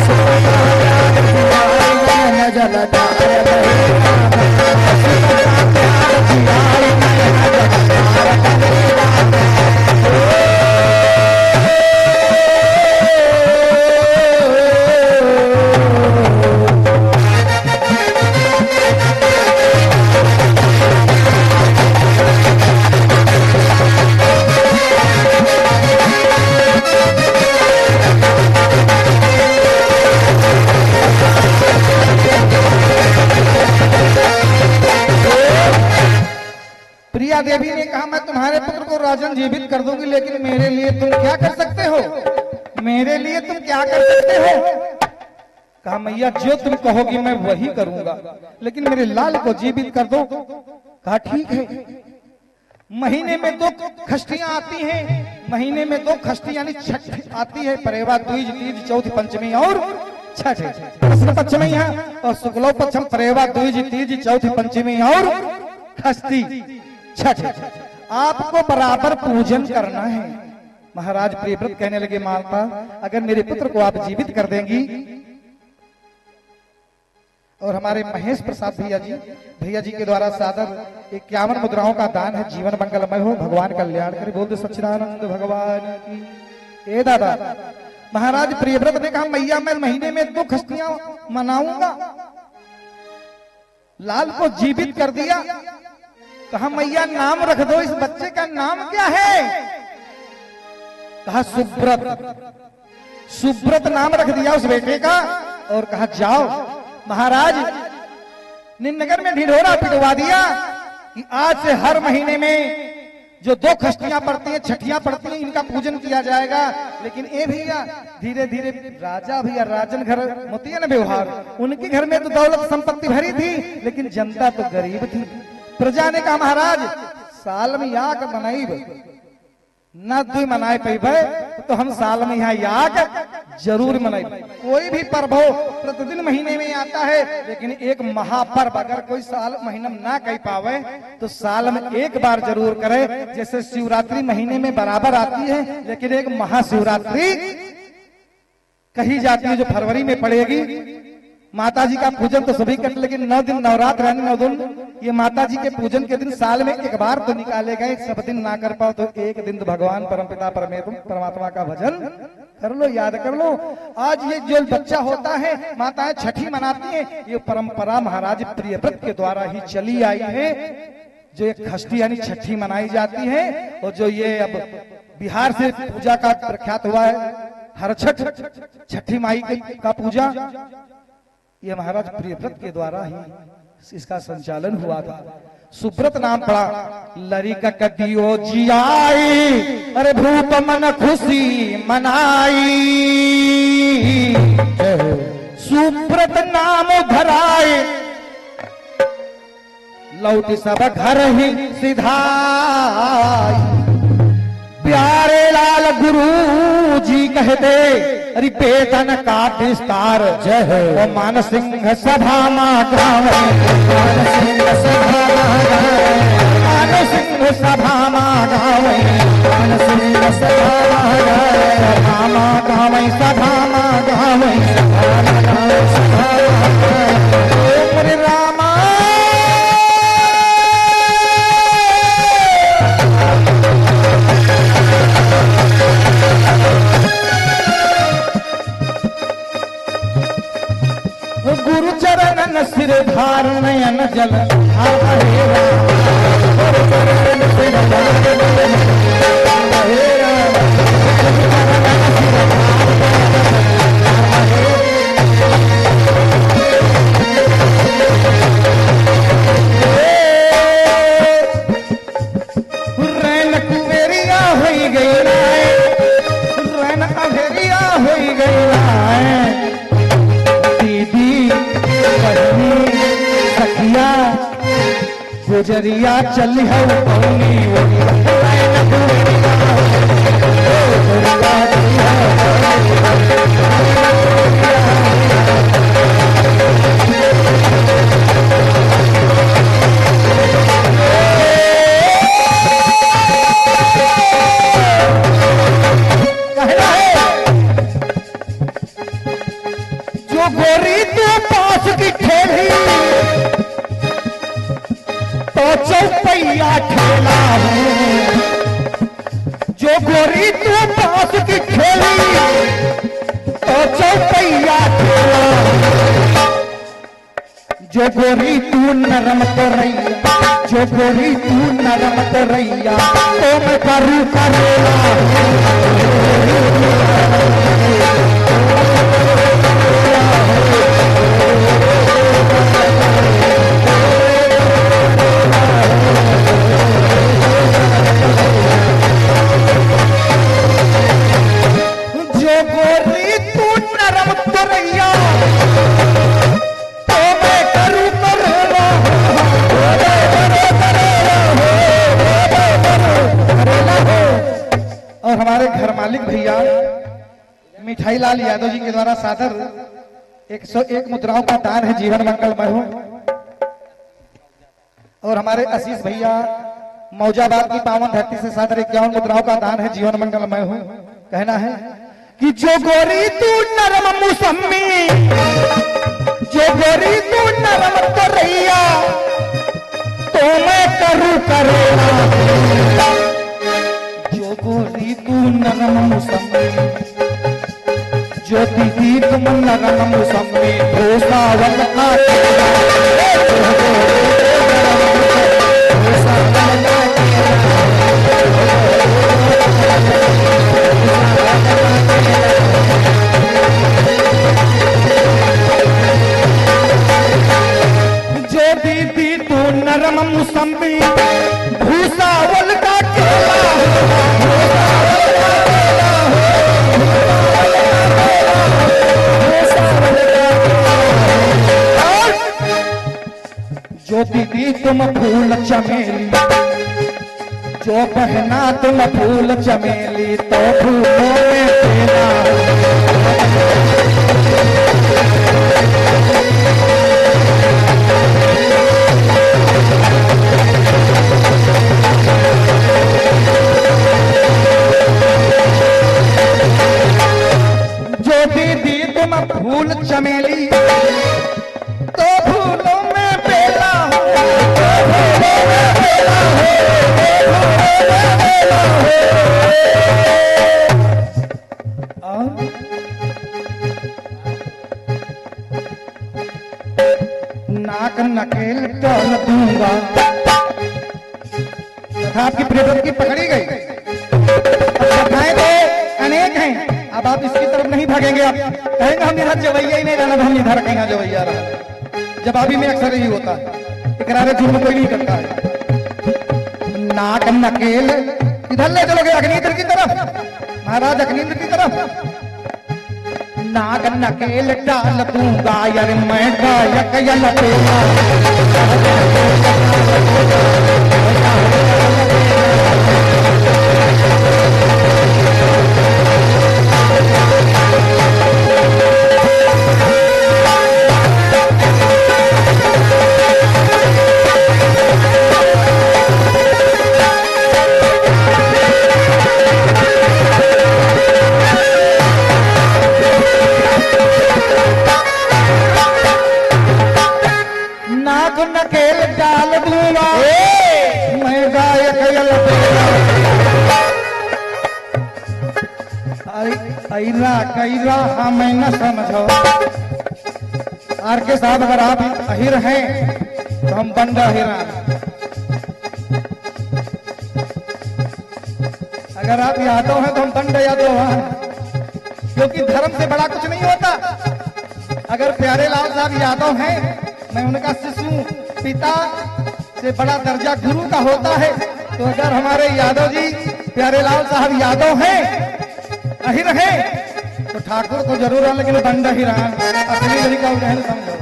सुतका त्याग जियाय नयन जलधार बहेगा, सुतका त्याग जियाय नयन जलधार बहेगा। प्रिया देवी ने कहा मैं तुम्हारे पुत्र को राजन जीवित कर दूंगी, लेकिन मेरे लिए तुम क्या कर सकते हो? मेरे लिए तुम क्या कर सकते हो? कहा मैया जो तुम कहोगी मैं वही करूंगा, लेकिन मेरे लाल को जीवित कर दो। कहा ठीक है। महीने में 2 खष्टियां आती हैं, महीने में 2 खष्टी यानी छठ आती है, परेवा द्विज तीज चौथ पंचमी और छठ। कृष्ण पक्षमी है और शुक्लो पक्षम, परेवा द्विज तीज चौथ पंचमी और खष्टी छठ। आपको बराबर पूजन करना है। महाराज प्रियव्रत कहने लगे माता अगर मेरे पुत्र को आप जीवित कर देंगी, और हमारे महेश प्रसाद भैया जी के द्वारा सादर 51 मुद्राओं का दान है। जीवन मंगलमय हो, भगवान कल्याण करे, बोल दो सच्चिदानंद भगवान की। ए दादा, महाराज प्रियव्रत ने कहा मैया मैं महीने में 2 खष्टियां मनाऊंगा, लाल को जीवित कर दिया। कहा मैया नाम रख दो, इस बच्चे का नाम क्या है? कहा सुब्रत। सुब्रत नाम रख दिया उस बेटे का, और कहा जाओ। महाराज ने नगर में ढिढोरा पिटवा दिया कि आज से हर महीने में जो 2 खष्टियां पड़ती हैं, छठियां पड़ती हैं, इनका पूजन किया जाएगा। लेकिन ए भैया धीरे धीरे राजा भैया राजन घर होती है ना व्यवहार, उनके घर में तो दौलत संपत्ति भरी थी, लेकिन जनता तो गरीब थी। प्रजा ने कहा महाराज साल में याग मनाइब न 2 मनाए पैबे तो हम साल में यहाँ याग जरूर मनाइब। कोई भी पर्व हो प्रतिदिन महीने में आता है, लेकिन एक महापर्व अगर कोई साल महीने में ना कह पावे तो साल में एक बार जरूर करे। जैसे शिवरात्रि महीने में बराबर आती है, लेकिन एक महाशिवरात्रि कही जाती है जो फरवरी में पड़ेगी। माता जी का पूजन तो सभी करते, लेकिन 9 दिन नवरात्र यानी 9 दिन ये माता जी के पूजन के दिन साल में एक बार तो निकाले गए। सब दिन ना कर पाओ तो एक दिन तो भगवान परमपिता परमात्मा का भजन कर लो, याद कर लो। आज ये जो बच्चा होता है माताएं छठी मनाती हैं, ये परंपरा महाराज प्रियव्रत के द्वारा ही चली आई है। जो एक खष्टी यानी छठी मनाई जाती है, और जो ये अब बिहार से पूजा का प्रख्यात हुआ है हर छठी माई का पूजा, ये महाराज प्रियव्रत के द्वारा ही इसका संचालन हुआ था। सुब्रत नाम पड़ा, लरिका कदियो जियाई, अरे भूप मन खुशी मनाई। सुब्रत नाम धराए, लौट सब घर ही सिधाई। प्यारे लाल गुरु जी कहते, अरे बेतन का विस्तार जय है मान सिंह सभा माँ गावे, मान सिंह सभा माँ गावे, मान सिंह सभा माँ गावे, मान सिंह सभा माँ गावे, सभा माँ गावे, सभा माँ गावे, सभा माँ गावे, सभा माँ गावे। ओम रामा गुरु चरण सिर धार नयन जल आवेरा, गुरु चरण सिर धार नयन जल आवेरा, रैन कुवेरिया होई गई नाय, रैन अभेरिया होई गई नाय। दीदी बहनी सखिया गुजरिया चली है कौनी ओरिया जो गोरी तू पास की ठेली तो चौपैया ठेला है जो गोरी तू पास की ठेली तो चौपैया ठेला जो गोरी तू नरम तो रैया जो गोरी तू नरम तो रैया तो मैं करूँ करेला हमारे घर मालिक भैया मिठाई लाल यादव जी के द्वारा सादर 101 मुद्राओं का दान है जीवन मंगलमय हो। और हमारे आशीष भैया मौजाबाद की पावन धरती से सादर 51 मुद्राओं का दान है जीवन मंगलमय हो। कहना है कि जो गोरी तू नरम मुसम्मी जो गोरी तू नरम तो रैया तो मैं करूँ करेला जो गोरी तू नरम मुसम्मी जो दीदी तुम नरम मुसम्मी भूसावल जो दीदी तू नरम मुसम्मी भूसावल का केला जो दीदी तुम फूल चमेली जो बहना तुम फूल चमेली तो फूलों में तेरा जो दीदी तुम फूल चमेली तो फूलों में बेला हो नाक नकेल डाल दूंगा तथा आपकी प्रेम की पकड़ी गई। कथाएं तो अनेक हैं, अब आप इसकी तरफ नहीं भागेंगे। आप कहेंगे हम इधर जवैया ही नहीं रहना, हम इधर कहीं जवैया रहा। जवाबी में अक्सर यही होता है, इकरार जुर्म कोई नहीं करता है। नाक नकेल इधर ले चलोगे अग्निद्र की तरफ, महाराज अग्निद्र की तरफ। नाक नकेल डाल दूंगा यार मैं गायक यलतेला नकेल डाल दूंगा मैं गायक यलतेला कैरा हमें न समझो। आर के साहब अगर आप अहिर हैं तो हम बंद अहिरा, अगर आप यादव हैं तो हम बंद यादव हैं, क्योंकि धर्म से बड़ा कुछ नहीं होता। अगर प्यारे लाल साहब यादव हैं, मैं उनका शिशु पिता से बड़ा दर्जा गुरु का होता है, तो अगर हमारे यादव जी प्यारे लाल साहब यादव हैं, अहिर हैं, तो ठाकुर तो जरूर है लेकिन बंद ही रहा असली लड़का उन्हें समझो।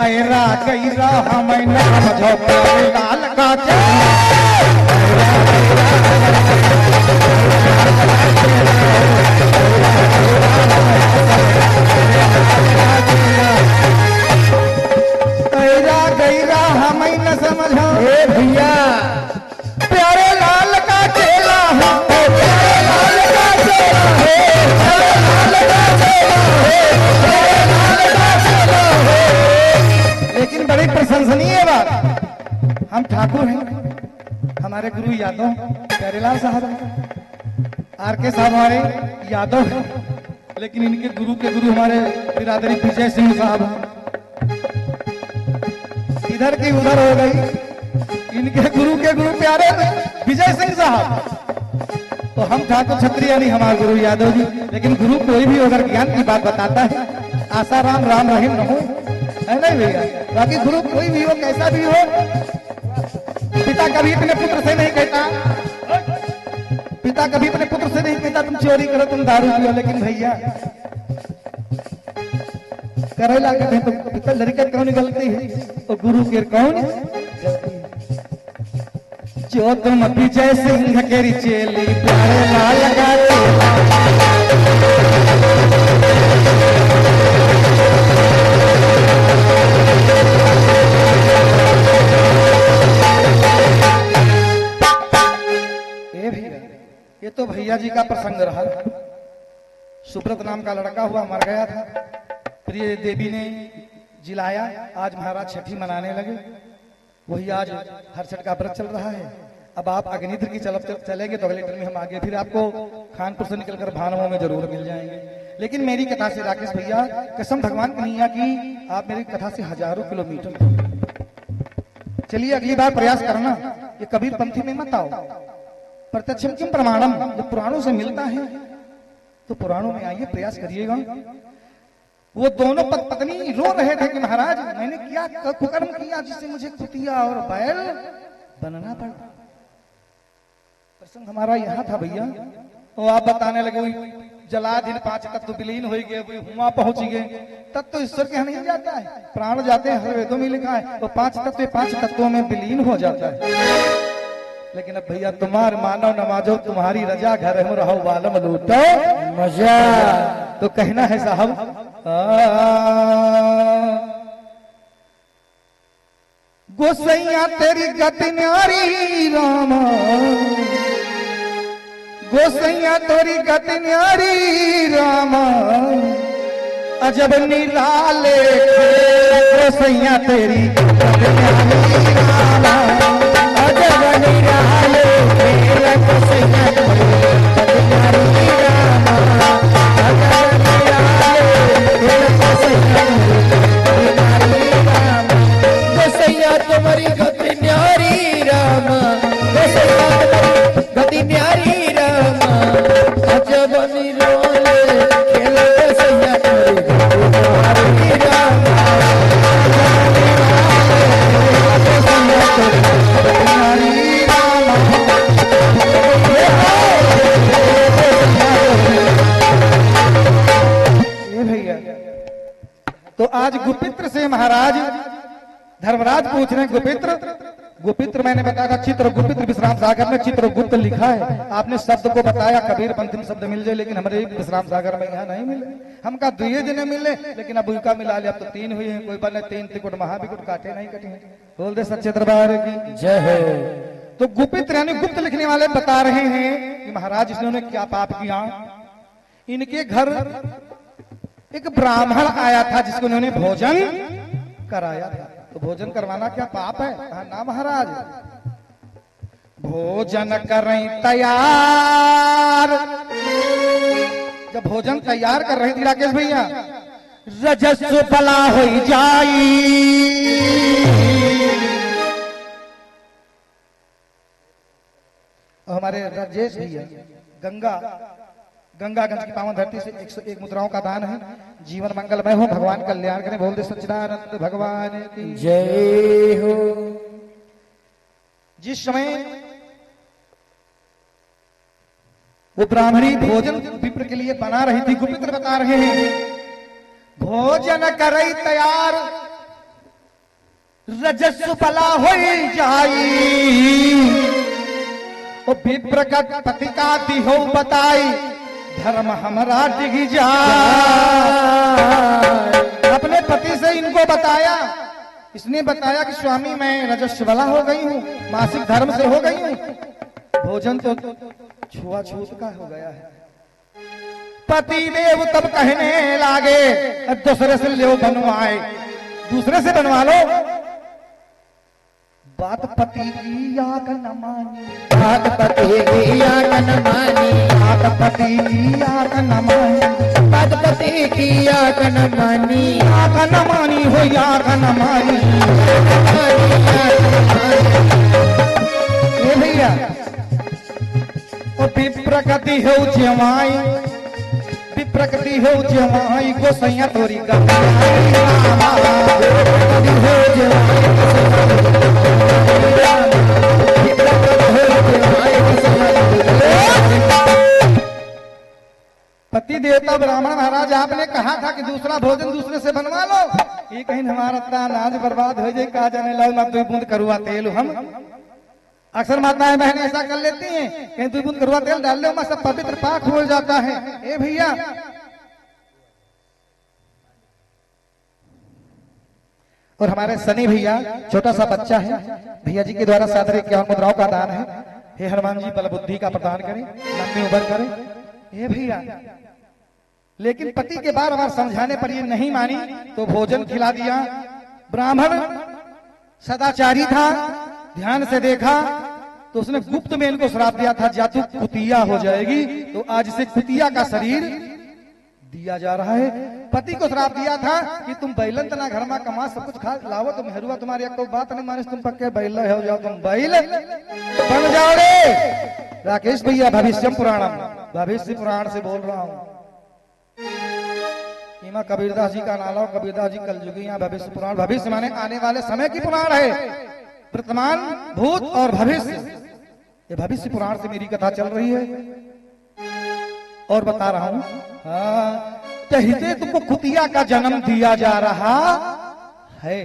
ऐरा गैरा हमें न समझो प्यारे लाल का चेला। ऐरा गैरा हमें न समझो ए भैया प्यारे लाल का चेला हूँ, प्यारे लाल का चेला है, प्यारे लाल का चेला है, प्यारे लाल का चेला है। लेकिन बड़ी प्रशंसनीय बात, हम ठाकुर हैं, हमारे गुरु यादव प्यारेलाल साहब हैं, आर के साहब हमारे यादव हैं, लेकिन इनके गुरु के गुरु हमारे बिरादरी विजय सिंह साहब हैं। इधर की उधर हो गई, इनके गुरु के गुरु प्यारे विजय सिंह साहब। तो हम ठाकुर क्षत्रिय नहीं, हमारे गुरु यादव जी। लेकिन गुरु कोई भी अगर ज्ञान की बात बताता है, आशा राम राम रहीम रहूं, है नहीं भैया। बाकी गुरु कोई भी हो, कैसा भी हो, पिता कभी अपने पुत्र से नहीं कहता, पिता कभी अपने पुत्र से नहीं कहता तुम चोरी करो, तुम दारू पियो। लेकिन भैया करेला कहते हैं तो पिता लड़का कौन गलती है, तो गुरु के कौन गलती है। जो तुम विजय सिंह केरी चेली प्यारे लाल का चेला। ये तो भैया जी का प्रसंग रहा। सुब्रत नाम का लड़का हुआ, मर गया था, प्रिय देवी ने जिलाया, आज महाराज छठी मनाने लगे। वही आज हर छठ का व्रत चल रहा है। अब आप अग्निध्र की चलेंगे तो अगले टर्म में हम आगे फिर आपको खानपुर से निकलकर भानवों में जरूर मिल जाएंगे। लेकिन मेरी कथा से राकेश भैया कसम भगवान कन्हैया की, आप मेरी कथा से हजारों किलोमीटर चलिए। अगली बार प्रयास करना, ये कबीर पंथी में मत आओ। प्रत्यक्षम किम प्रमाणम, जब पुराणों से मिलता है तो पुराणों में आइए, प्रयास करिएगा। वो दोनों पत्नी रो रहे थे कि महाराज मैंने क्या कुकर्म किया जिससे मुझे कुतिया और बैल बनना पड़ा। प्रसंग हमारा यहाँ था भैया। तो आप बताने लगे जलाधीन 5 तत्व विलीन हो गए, हुआ पहुंच गए। तत्व ईश्वर के यहाँ नहीं जाता है, प्राण जाते हैं, हर वेदों में लिखा है। तो 5 तत्व 5 तत्वों में विलीन हो जाता है। लेकिन अब भैया तुम्हार मानो नमाजो तुम्हारी रजा, घर में रहो बालम लूटो मजा। तो कहना है साहब, गोसैया तेरी गति न्यारी राम, गोसैया तेरी गति न्यारी राम, अजब निराले गोसैया तेरी गति न्यारी राम, अजब निराले गोसैया तेरी गति न्यारी राम, अजब निराले गोसैया तेरी गति न्यारी राम। गोसैया तुम्हारी गति न्यारी राम, गोसैया तुम्हारी गति न्यारी राम, अजब निराले खेल गोसैया तुम्हारी गति न्यारी राम, तो आज गुपित्र से महाराज धर्मराज पूछ रहे हैं, गुपित्र, गुपित्र मैंने बताया था चित्र गुपित्र विश्राम सागर में चित्रगुप्त लिखा है। आपने शब्द को बताया कबीर पंथी में शब्द मिल जाए, लेकिन हमारे विश्राम सागर में यहाँ नहीं मिले। हम का 2 दिन मिले, लेकिन अब उनका मिला लिया, अब तो 3 हुए हैं। कोई बने 3 त्रिकुट महाविकुट काटे नहीं कटे। बोल दे सच्चे दरबार की जय हो। तो गुपित्र यानी गुप्त लिखने वाले बता रहे हैं कि महाराज इसने क्या पाप किया। इनके घर एक ब्राह्मण आया था जिसको उन्होंने भोजन कराया था। तो भोजन करवाना क्या पाप है? कहा ना महाराज, भोजन करें तैयार। जब भोजन तैयार कर रही थी राकेश भैया, रजस्व भला हो जाई। हमारे राजेश भैया गंगागंज की पावन धरती से 101 मुद्राओं का दान है। जीवन मंगलमय हो, भगवान कल्याण करें। बोल दे सच्चिदानंद भगवान की जय हो। जिस समय वो ब्राह्मणी भोजन विप्र के लिए बना रही थी, गुपित्र बता रहे हैं भोजन करई तैयार। रजस्व बला होई जाई ओ विप्र का पति का दिहो बताई धर्म हमारा डिग जाए। अपने पति से इनको बताया, इसने बताया कि स्वामी मैं रजस्व बला हो गई हूँ, मासिक धर्म से हो गई हूँ, भोजन तो छुआछूत का हो गया है। पति देव तब कहने लागे दूसरे से ले बनवाए, दूसरे से बनवा लो। बात पति की या का न मानी, बात पति की या का न मानी, बात पति की या का न मानी, बात पति की या का न मानी, या का न मानी हो या का न मानी। ये भैया ओ विप्रगति हो जवाई, विप्रगति हो जवाई गोसैया तोरी पति देवता ब्राह्मण महाराज आपने कहा था कि दूसरा भोजन दूसरे से बनवा लो। ये कहीं हमारा अनाज बर्बाद हो जाए, कहा जाने लो ना 2 बूंद करुआ तेल। हम अक्सर माताएं बहन ऐसा कर लेती हैं, कहीं 2 बूंद करुआ तेल डाल लो, सब पवित्र पाक हो जाता है। ए भैया और हमारे सनी भैया छोटा सा बच्चा है, भैया जी के द्वारा 751 मुद्राओं का दान है। हे हनुमान जी बल बुद्धि का प्रदान करें, लंबी उम्र करें। हे भैया लेकिन पति के बार बार समझाने पर ये नहीं मानी तो भोजन खिला दिया। ब्राह्मण सदाचारी था, ध्यान से देखा तो उसने गुप्त में इनको श्राप दिया था, जा तू कुतिया हो जाएगी। तो आज से कुतिया का शरीर दिया जा रहा है। पति को श्राप दिया था कि तुम बैलन तना घर में कमा सब कुछ खा लाओ, तुम हरूआ तुम्हारी कोई बात नहीं माने, तुम पक्के बैल हो जाओ, तुम बैल बन जाओगे। राकेश भैया भविष्यम पुराणम, भविष्य पुराण से बोल रहा हूँ। इमा कबीरदास जी का नाला, कबीरदास जी कलयुगी, यहाँ भविष्य पुराण, भविष्य माने आने वाले समय की पुराण है। वर्तमान, भूत और भविष्य, ये भविष्य पुराण से मेरी कथा चल रही है और बता रहा हूं। हाँ, कहते तुमको कुतिया का जन्म दिया जा रहा है।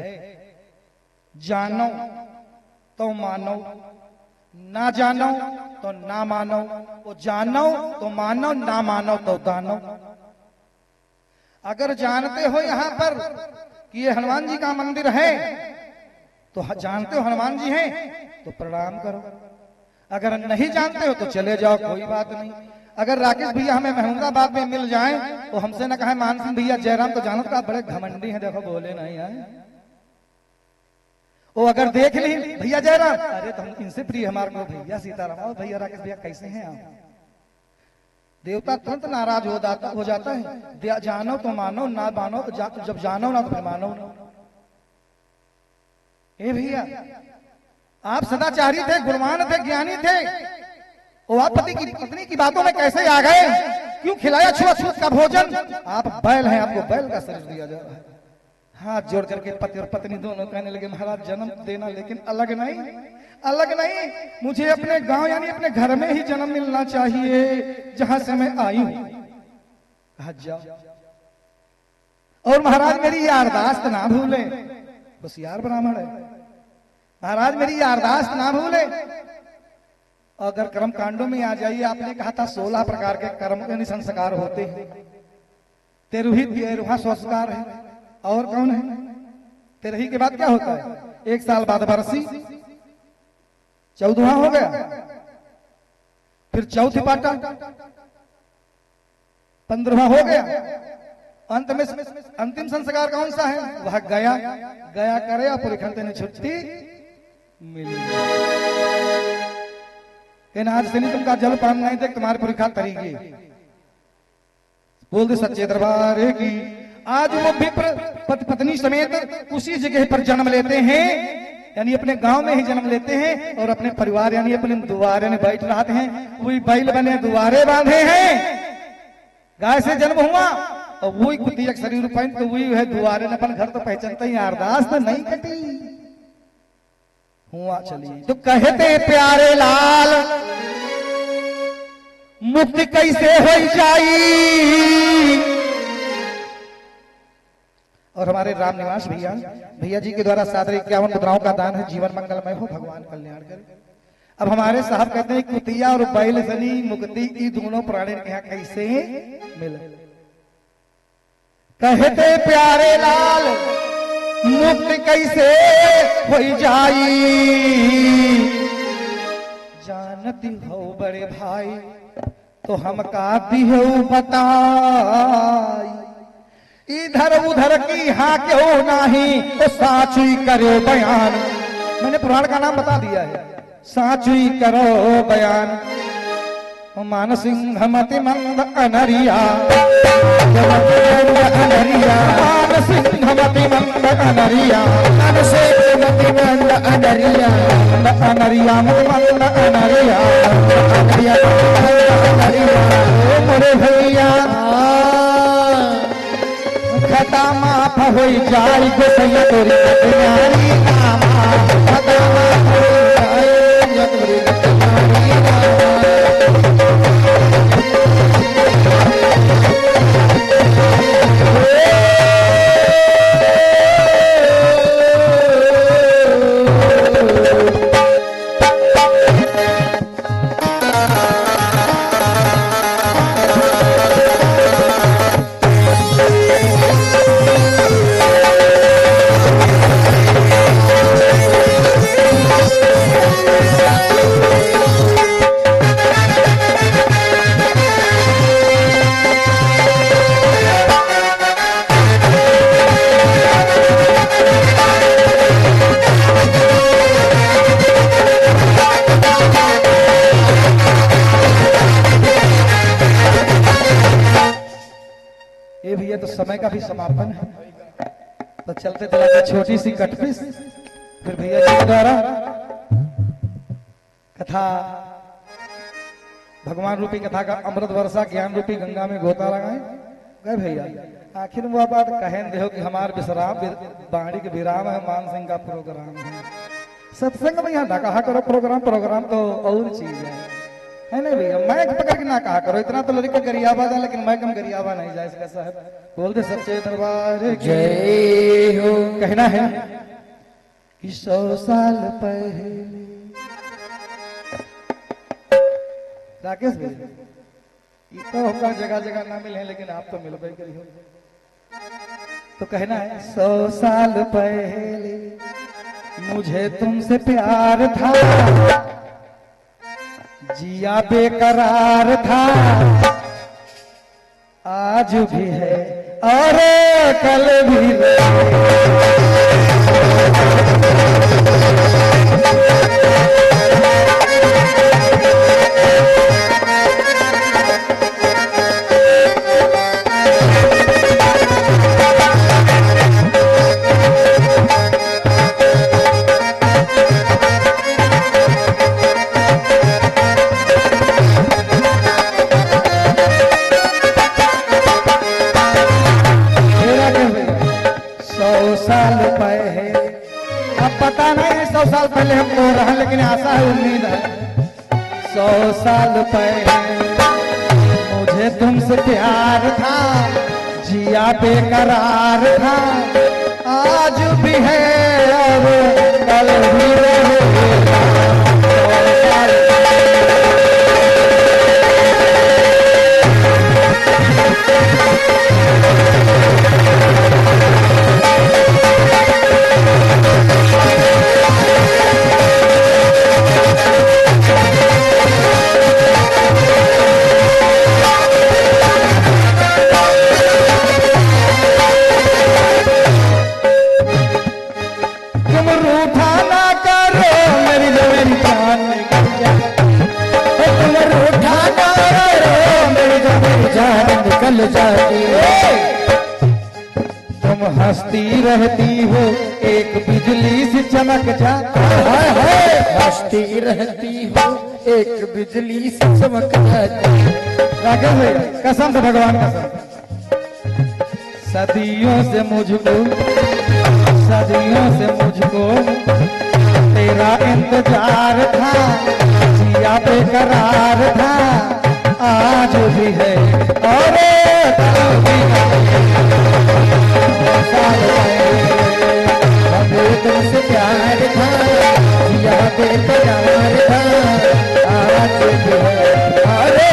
जानो तो मानो, ना जानो तो ना मानो, वो जानो तो मानो, ना मानो तो दानो। अगर जानते हो यहां पर कि ये हनुमान जी का मंदिर है तो जानते हो हनुमान जी हैं तो प्रणाम करो, अगर नहीं जानते हो तो चले जाओ, कोई बात नहीं। अगर राकेश भैया हमें महमूदाबाद में मिल जाएं तो हमसे न कहे मान सिंह भैया जयराम तो जानत का बड़े घमंडी हैं, देखो बोले नहीं है वो। अगर देख ली भैया जयराम, अरे तो हम इनसे प्रिय हमारे को भैया सीताराम, भैया राकेश भैया कैसे हैं आप? देवता तुरंत नाराज हो जाता है। जानो तो मानो, ना मानो जब जानो ना तो फिर मानो ना। ए भैया आप सदाचारी थे, गुणवान थे, ज्ञानी थे, वो आप पत्नी की बातों में कैसे आ गए? क्यों खिलाया छुआछूत का भोजन? आप बैल हैं, आपको बैल का शरीर दिया जा रहा है। हाथ जोड़ करके पति और पत्नी दोनों कहने लगे महाराज जन्म देना लेकिन अलग नहीं, अलग नहीं, मुझे अपने गांव यानी अपने घर में ही जन्म मिलना चाहिए जहां से मैं आई हूं। कहा जाओ, और महाराज मेरी ये अरदास ना भूले, होशियार ब्राह्मण है, महाराज मेरी ये अरदास ना भूले। अगर कर्म कांडों में आ जाइए, आपने कहा था 16 प्रकार के कर्म यानी संस्कार होते हैं, 13वां संस्कार है। और कौन है? 13 के बाद क्या होता है? 1 साल बाद बरसी, 14वां हो गया, फिर चौथी पाटा, 15वां हो गया, अंत में अंतिम संस्कार कौन सा है? वह गया, गया करे और पूरी खंते ने छुट्टी मिली। आज से नहीं तुमका जल पान नहीं देख तुम्हारे परीक्षा तरीके बोल दे सच्चे दरबार की। आज वो विप्र पति पत्नी समेत उसी जगह पर जन्म लेते हैं, यानी अपने गांव में ही जन्म लेते हैं और अपने परिवार यानी अपने दुआरे में बैठ रहते हैं। वही बैल बने दुआरे बांधे हैं, गाय से जन्म हुआ और वही कुतिया शरीर पहन तो वही है दुआरे अपन घर तो पहचानते ही, अरदास तो नहीं कटी हुआ। चलिए तो कहते प्यारे लाल मुक्ति कैसे हो जाई, और हमारे राम निवास भैया भैया जी के द्वारा 751 मुद्राओं का दान है। जीवन मंगलमय हो, भगवान कल्याण करे। अब हमारे साहब कहते हैं कुतिया और बैल सनी मुक्ति ई दोनों प्राणी के यहाँ कैसे मिले। कहते प्यारे लाल मुक्ति कैसे हो जाई, जानती हो बड़े भाई तो हम का दियो बताई। इधर उधर की हाँ क्यों नहीं तो साचुई करो बयान। मैंने पुराण का नाम बता दिया है, साचुई करो बयान। मान सिंह मति मंद अनरिया, मान सिंह मति मंद अनरिया, मान सिंह मति मंद अनरिया, अनरिया मंद अनरिया, अनरिया मोरे भैया खता माफ हो जाए गोसैया तोरी कल्याणी नामा, खता माफ हो जाए तोरी कल्याणी नामा। तो समय का भी समापन है, तो चलते चलाते छोटी सी कटपिस फिर भैया जी के द्वारा कथा भगवान रूपी कथा का अमृत वर्षा ज्ञान रूपी गंगा में गोता लगाए गए। भैया आखिर वो बात कहें दे कि हमार विश्राम बाणी के विराम है, मान सिंह का प्रोग्राम है। सत्संग में यहाँ ना कहा करो प्रोग्राम, प्रोग्राम तो और चीज है नहीं भैया। मैं पकड़ के ना कहा करो, इतना तो लड़का गरियाबा था लेकिन मैं कम गरियाबा नहीं जाए इसका साहब। बोल दे सच्चे दरबार जय हो। कहना है कि 100 साल पहले राकेश भैया ये तो हमका जगह जगह ना मिले लेकिन आप तो मिल करी हो। तो कहना है 100 साल पहले मुझे तुमसे प्यार था, जिया बेकरार था, आज भी है और कल भी पता नहीं 100 साल पहले हमको रहा लेकिन आशा है उम्मीद है 100 साल पहले मुझे तुमसे प्यार था, जिया बेकरार था, आज भी है और कल भी रहेगा। निकल जाती तुम हंसती रहती हो एक बिजली से चमक जाती है, हंसती रहती हो एक बिजली से चमक जाती। राकेश भाई कसम से भगवान कसम, सदियों से मुझको तेरा इंतजार था, जिया बेकरार था, आज भी है और कल भी है। तुमसे प्यार था, जिया बेकरार था, आज भी है। अरे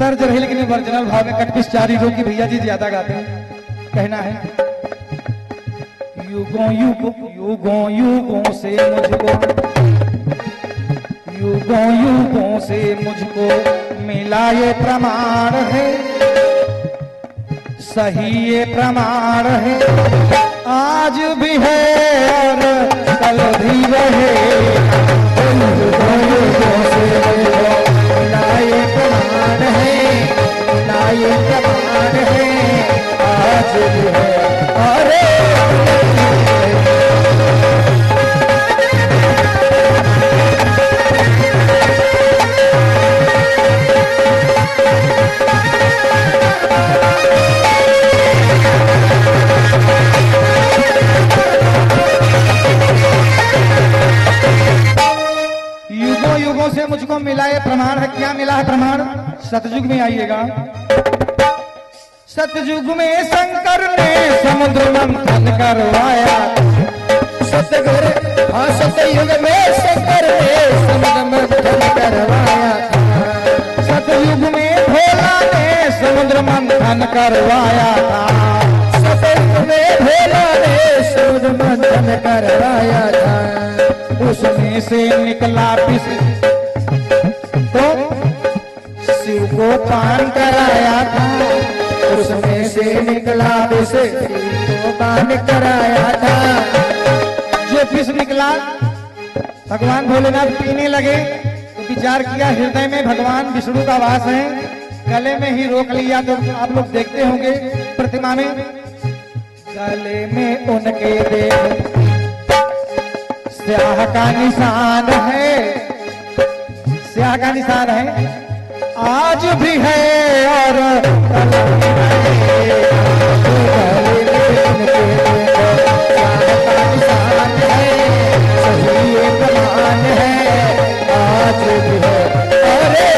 तर्ज रही, लेकिन ओरिजिनल भाव में कटपिश चारी जो कि भैया जी ज्यादा गाते हैं। कहना है युगों युगों युगों युगों से मुझको, युगों युगों से मुझको मिला ये प्रमाण है, सही ये प्रमाण है, आज भी है और कल भी रहे। युगों युगों से मुझको मिला ये प्रमाण है, मिला ये प्रमाण है, आज भी है। अरे युगों युगों से मुझको मिला ये प्रमाण है। क्या मिला है प्रमाण? सतयुग में आइएगा। सतयुग में शंकर ने समुद्र मंथन करवाया, सतयुग हाँ सतयुग में शंकर ने समुद्र मंथन करवाया, सतयुग में भोला ने समुद्र मंथन करवाया था, सतयुग में भोला ने समुद्र मंथन करवाया था। उसमें से निकला विष तो शिव को पान कराया था, उसमें से निकला विष शिव को पान कराया था। जो विष निकला भगवान भोलेनाथ पीने लगे तो विचार किया हृदय में भगवान विष्णु का वास है, गले में ही रोक लिया। तो आप लोग देखते होंगे प्रतिमा में गले में उनके देखो स्याह का निशान है, स्याह का निशान है, आज भी है और कल भी रहेगा। गले में उनके देखो स्याह का निशान है, सही ये प्रमाण है, आज भी है। अरे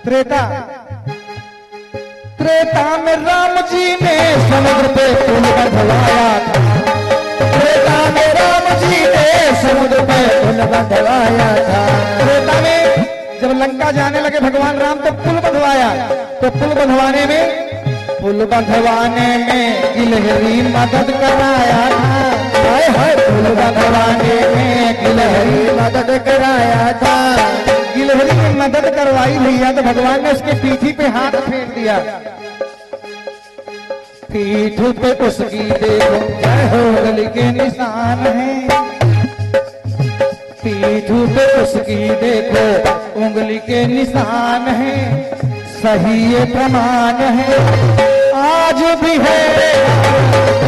त्रेता, त्रेता में राम जी ने समुद्र पे पुल बंधवाया था, त्रेता में राम जी ने समुद्र पे पुल बंधवाया था। त्रेता में जब लंका जाने लगे भगवान राम तो पुल बंधवाया, तो पुल बंधवाने में गिलहरी मदद कराया था। हाय हाय पुल बंधवाने में गिलहरी मदद कराया था। गिलहरी की मदद करवाई भैया तो भगवान ने उसके पीठी पे हाथ फेर दिया, पीठ पे उसकी देखो जय हो उंगली के निशान है, पीठ पे उसकी देखो उंगली के निशान है, सही ये प्रमाण है, आज भी है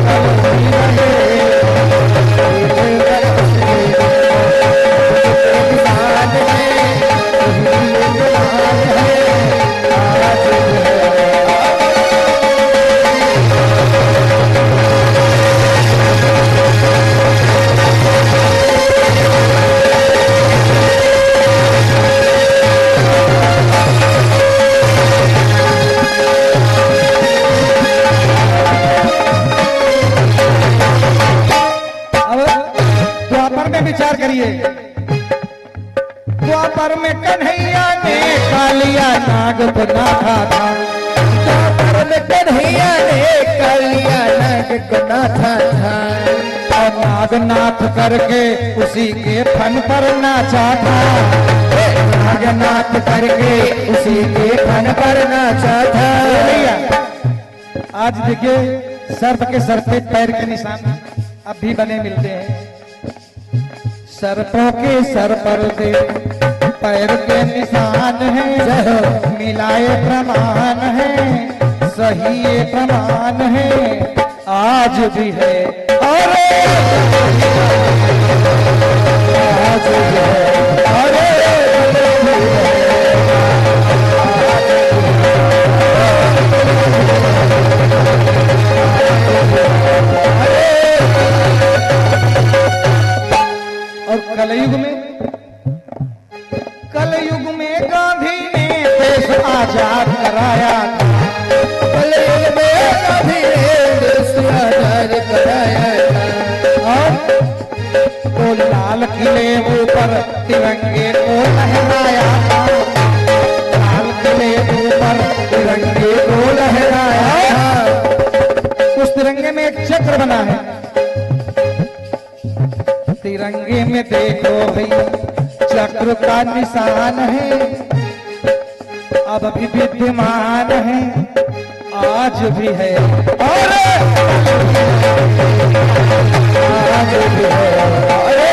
कल भी रहे। विचार करिए, द्वापर में कन्हैया ने कालिया नाग बना था, द्वापर में कन्हैया ने कालिया नाग बना था, और नागनाथ करके उसी के फन पर नाचा था, नागनाथ करके उसी के फन पर नाचा था। आज देखिए सर्प के सर पे पैर के निशान अब भी बने मिलते हैं। सर्पों के सर पर दे पैर के निशान है, मिलाए प्रमाण है, सही ये प्रमाण है, आज भी है और आज भी है अरे और कलयुग में गांधी ने देश आजाद कराया था। कलयुग में गांधी ने देश आजाद कराया था। और तो लाल किले ऊपर तिरंगे को लहराया था, लाल किले ऊपर तिरंगे को लहराया था। उस तिरंगे में एक चक्र बना है, तिरंगे में देखो भैया चक्र का निशान है, अब भी विद्यमान है, आज भी है और आज भी है अरे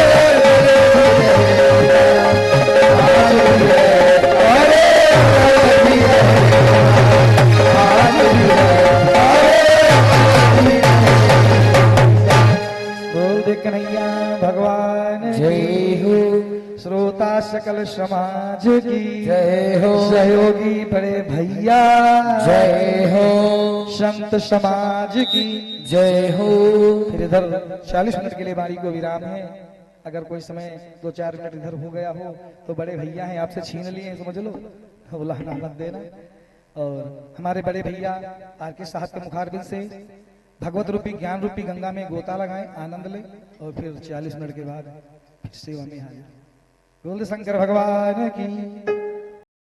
आज भी है अरे आज भी है आज भी है बोल दे कन्हैया भगवान जय हो, श्रोता सकल समाज की जय हो, सहयोगी बड़े भैया जय हो, संत समाज की जय हो। फिर इधर 40 मिनट के लिए बारी को विराम है, अगर कोई समय 2-4 मिनट इधर हो गया हो तो बड़े भैया हैं आपसे छीन लिए हैं, समझ लो, बुलाना मत देना। और हमारे बड़े भैया आर के साहब के मुखारबिंद से भगवत रूपी ज्ञान रूपी गंगा में गोता लगाएं, आनंद लें और फिर 40 मिनट के बाद सेवा में हाजिर। बोल शंकर भगवान की।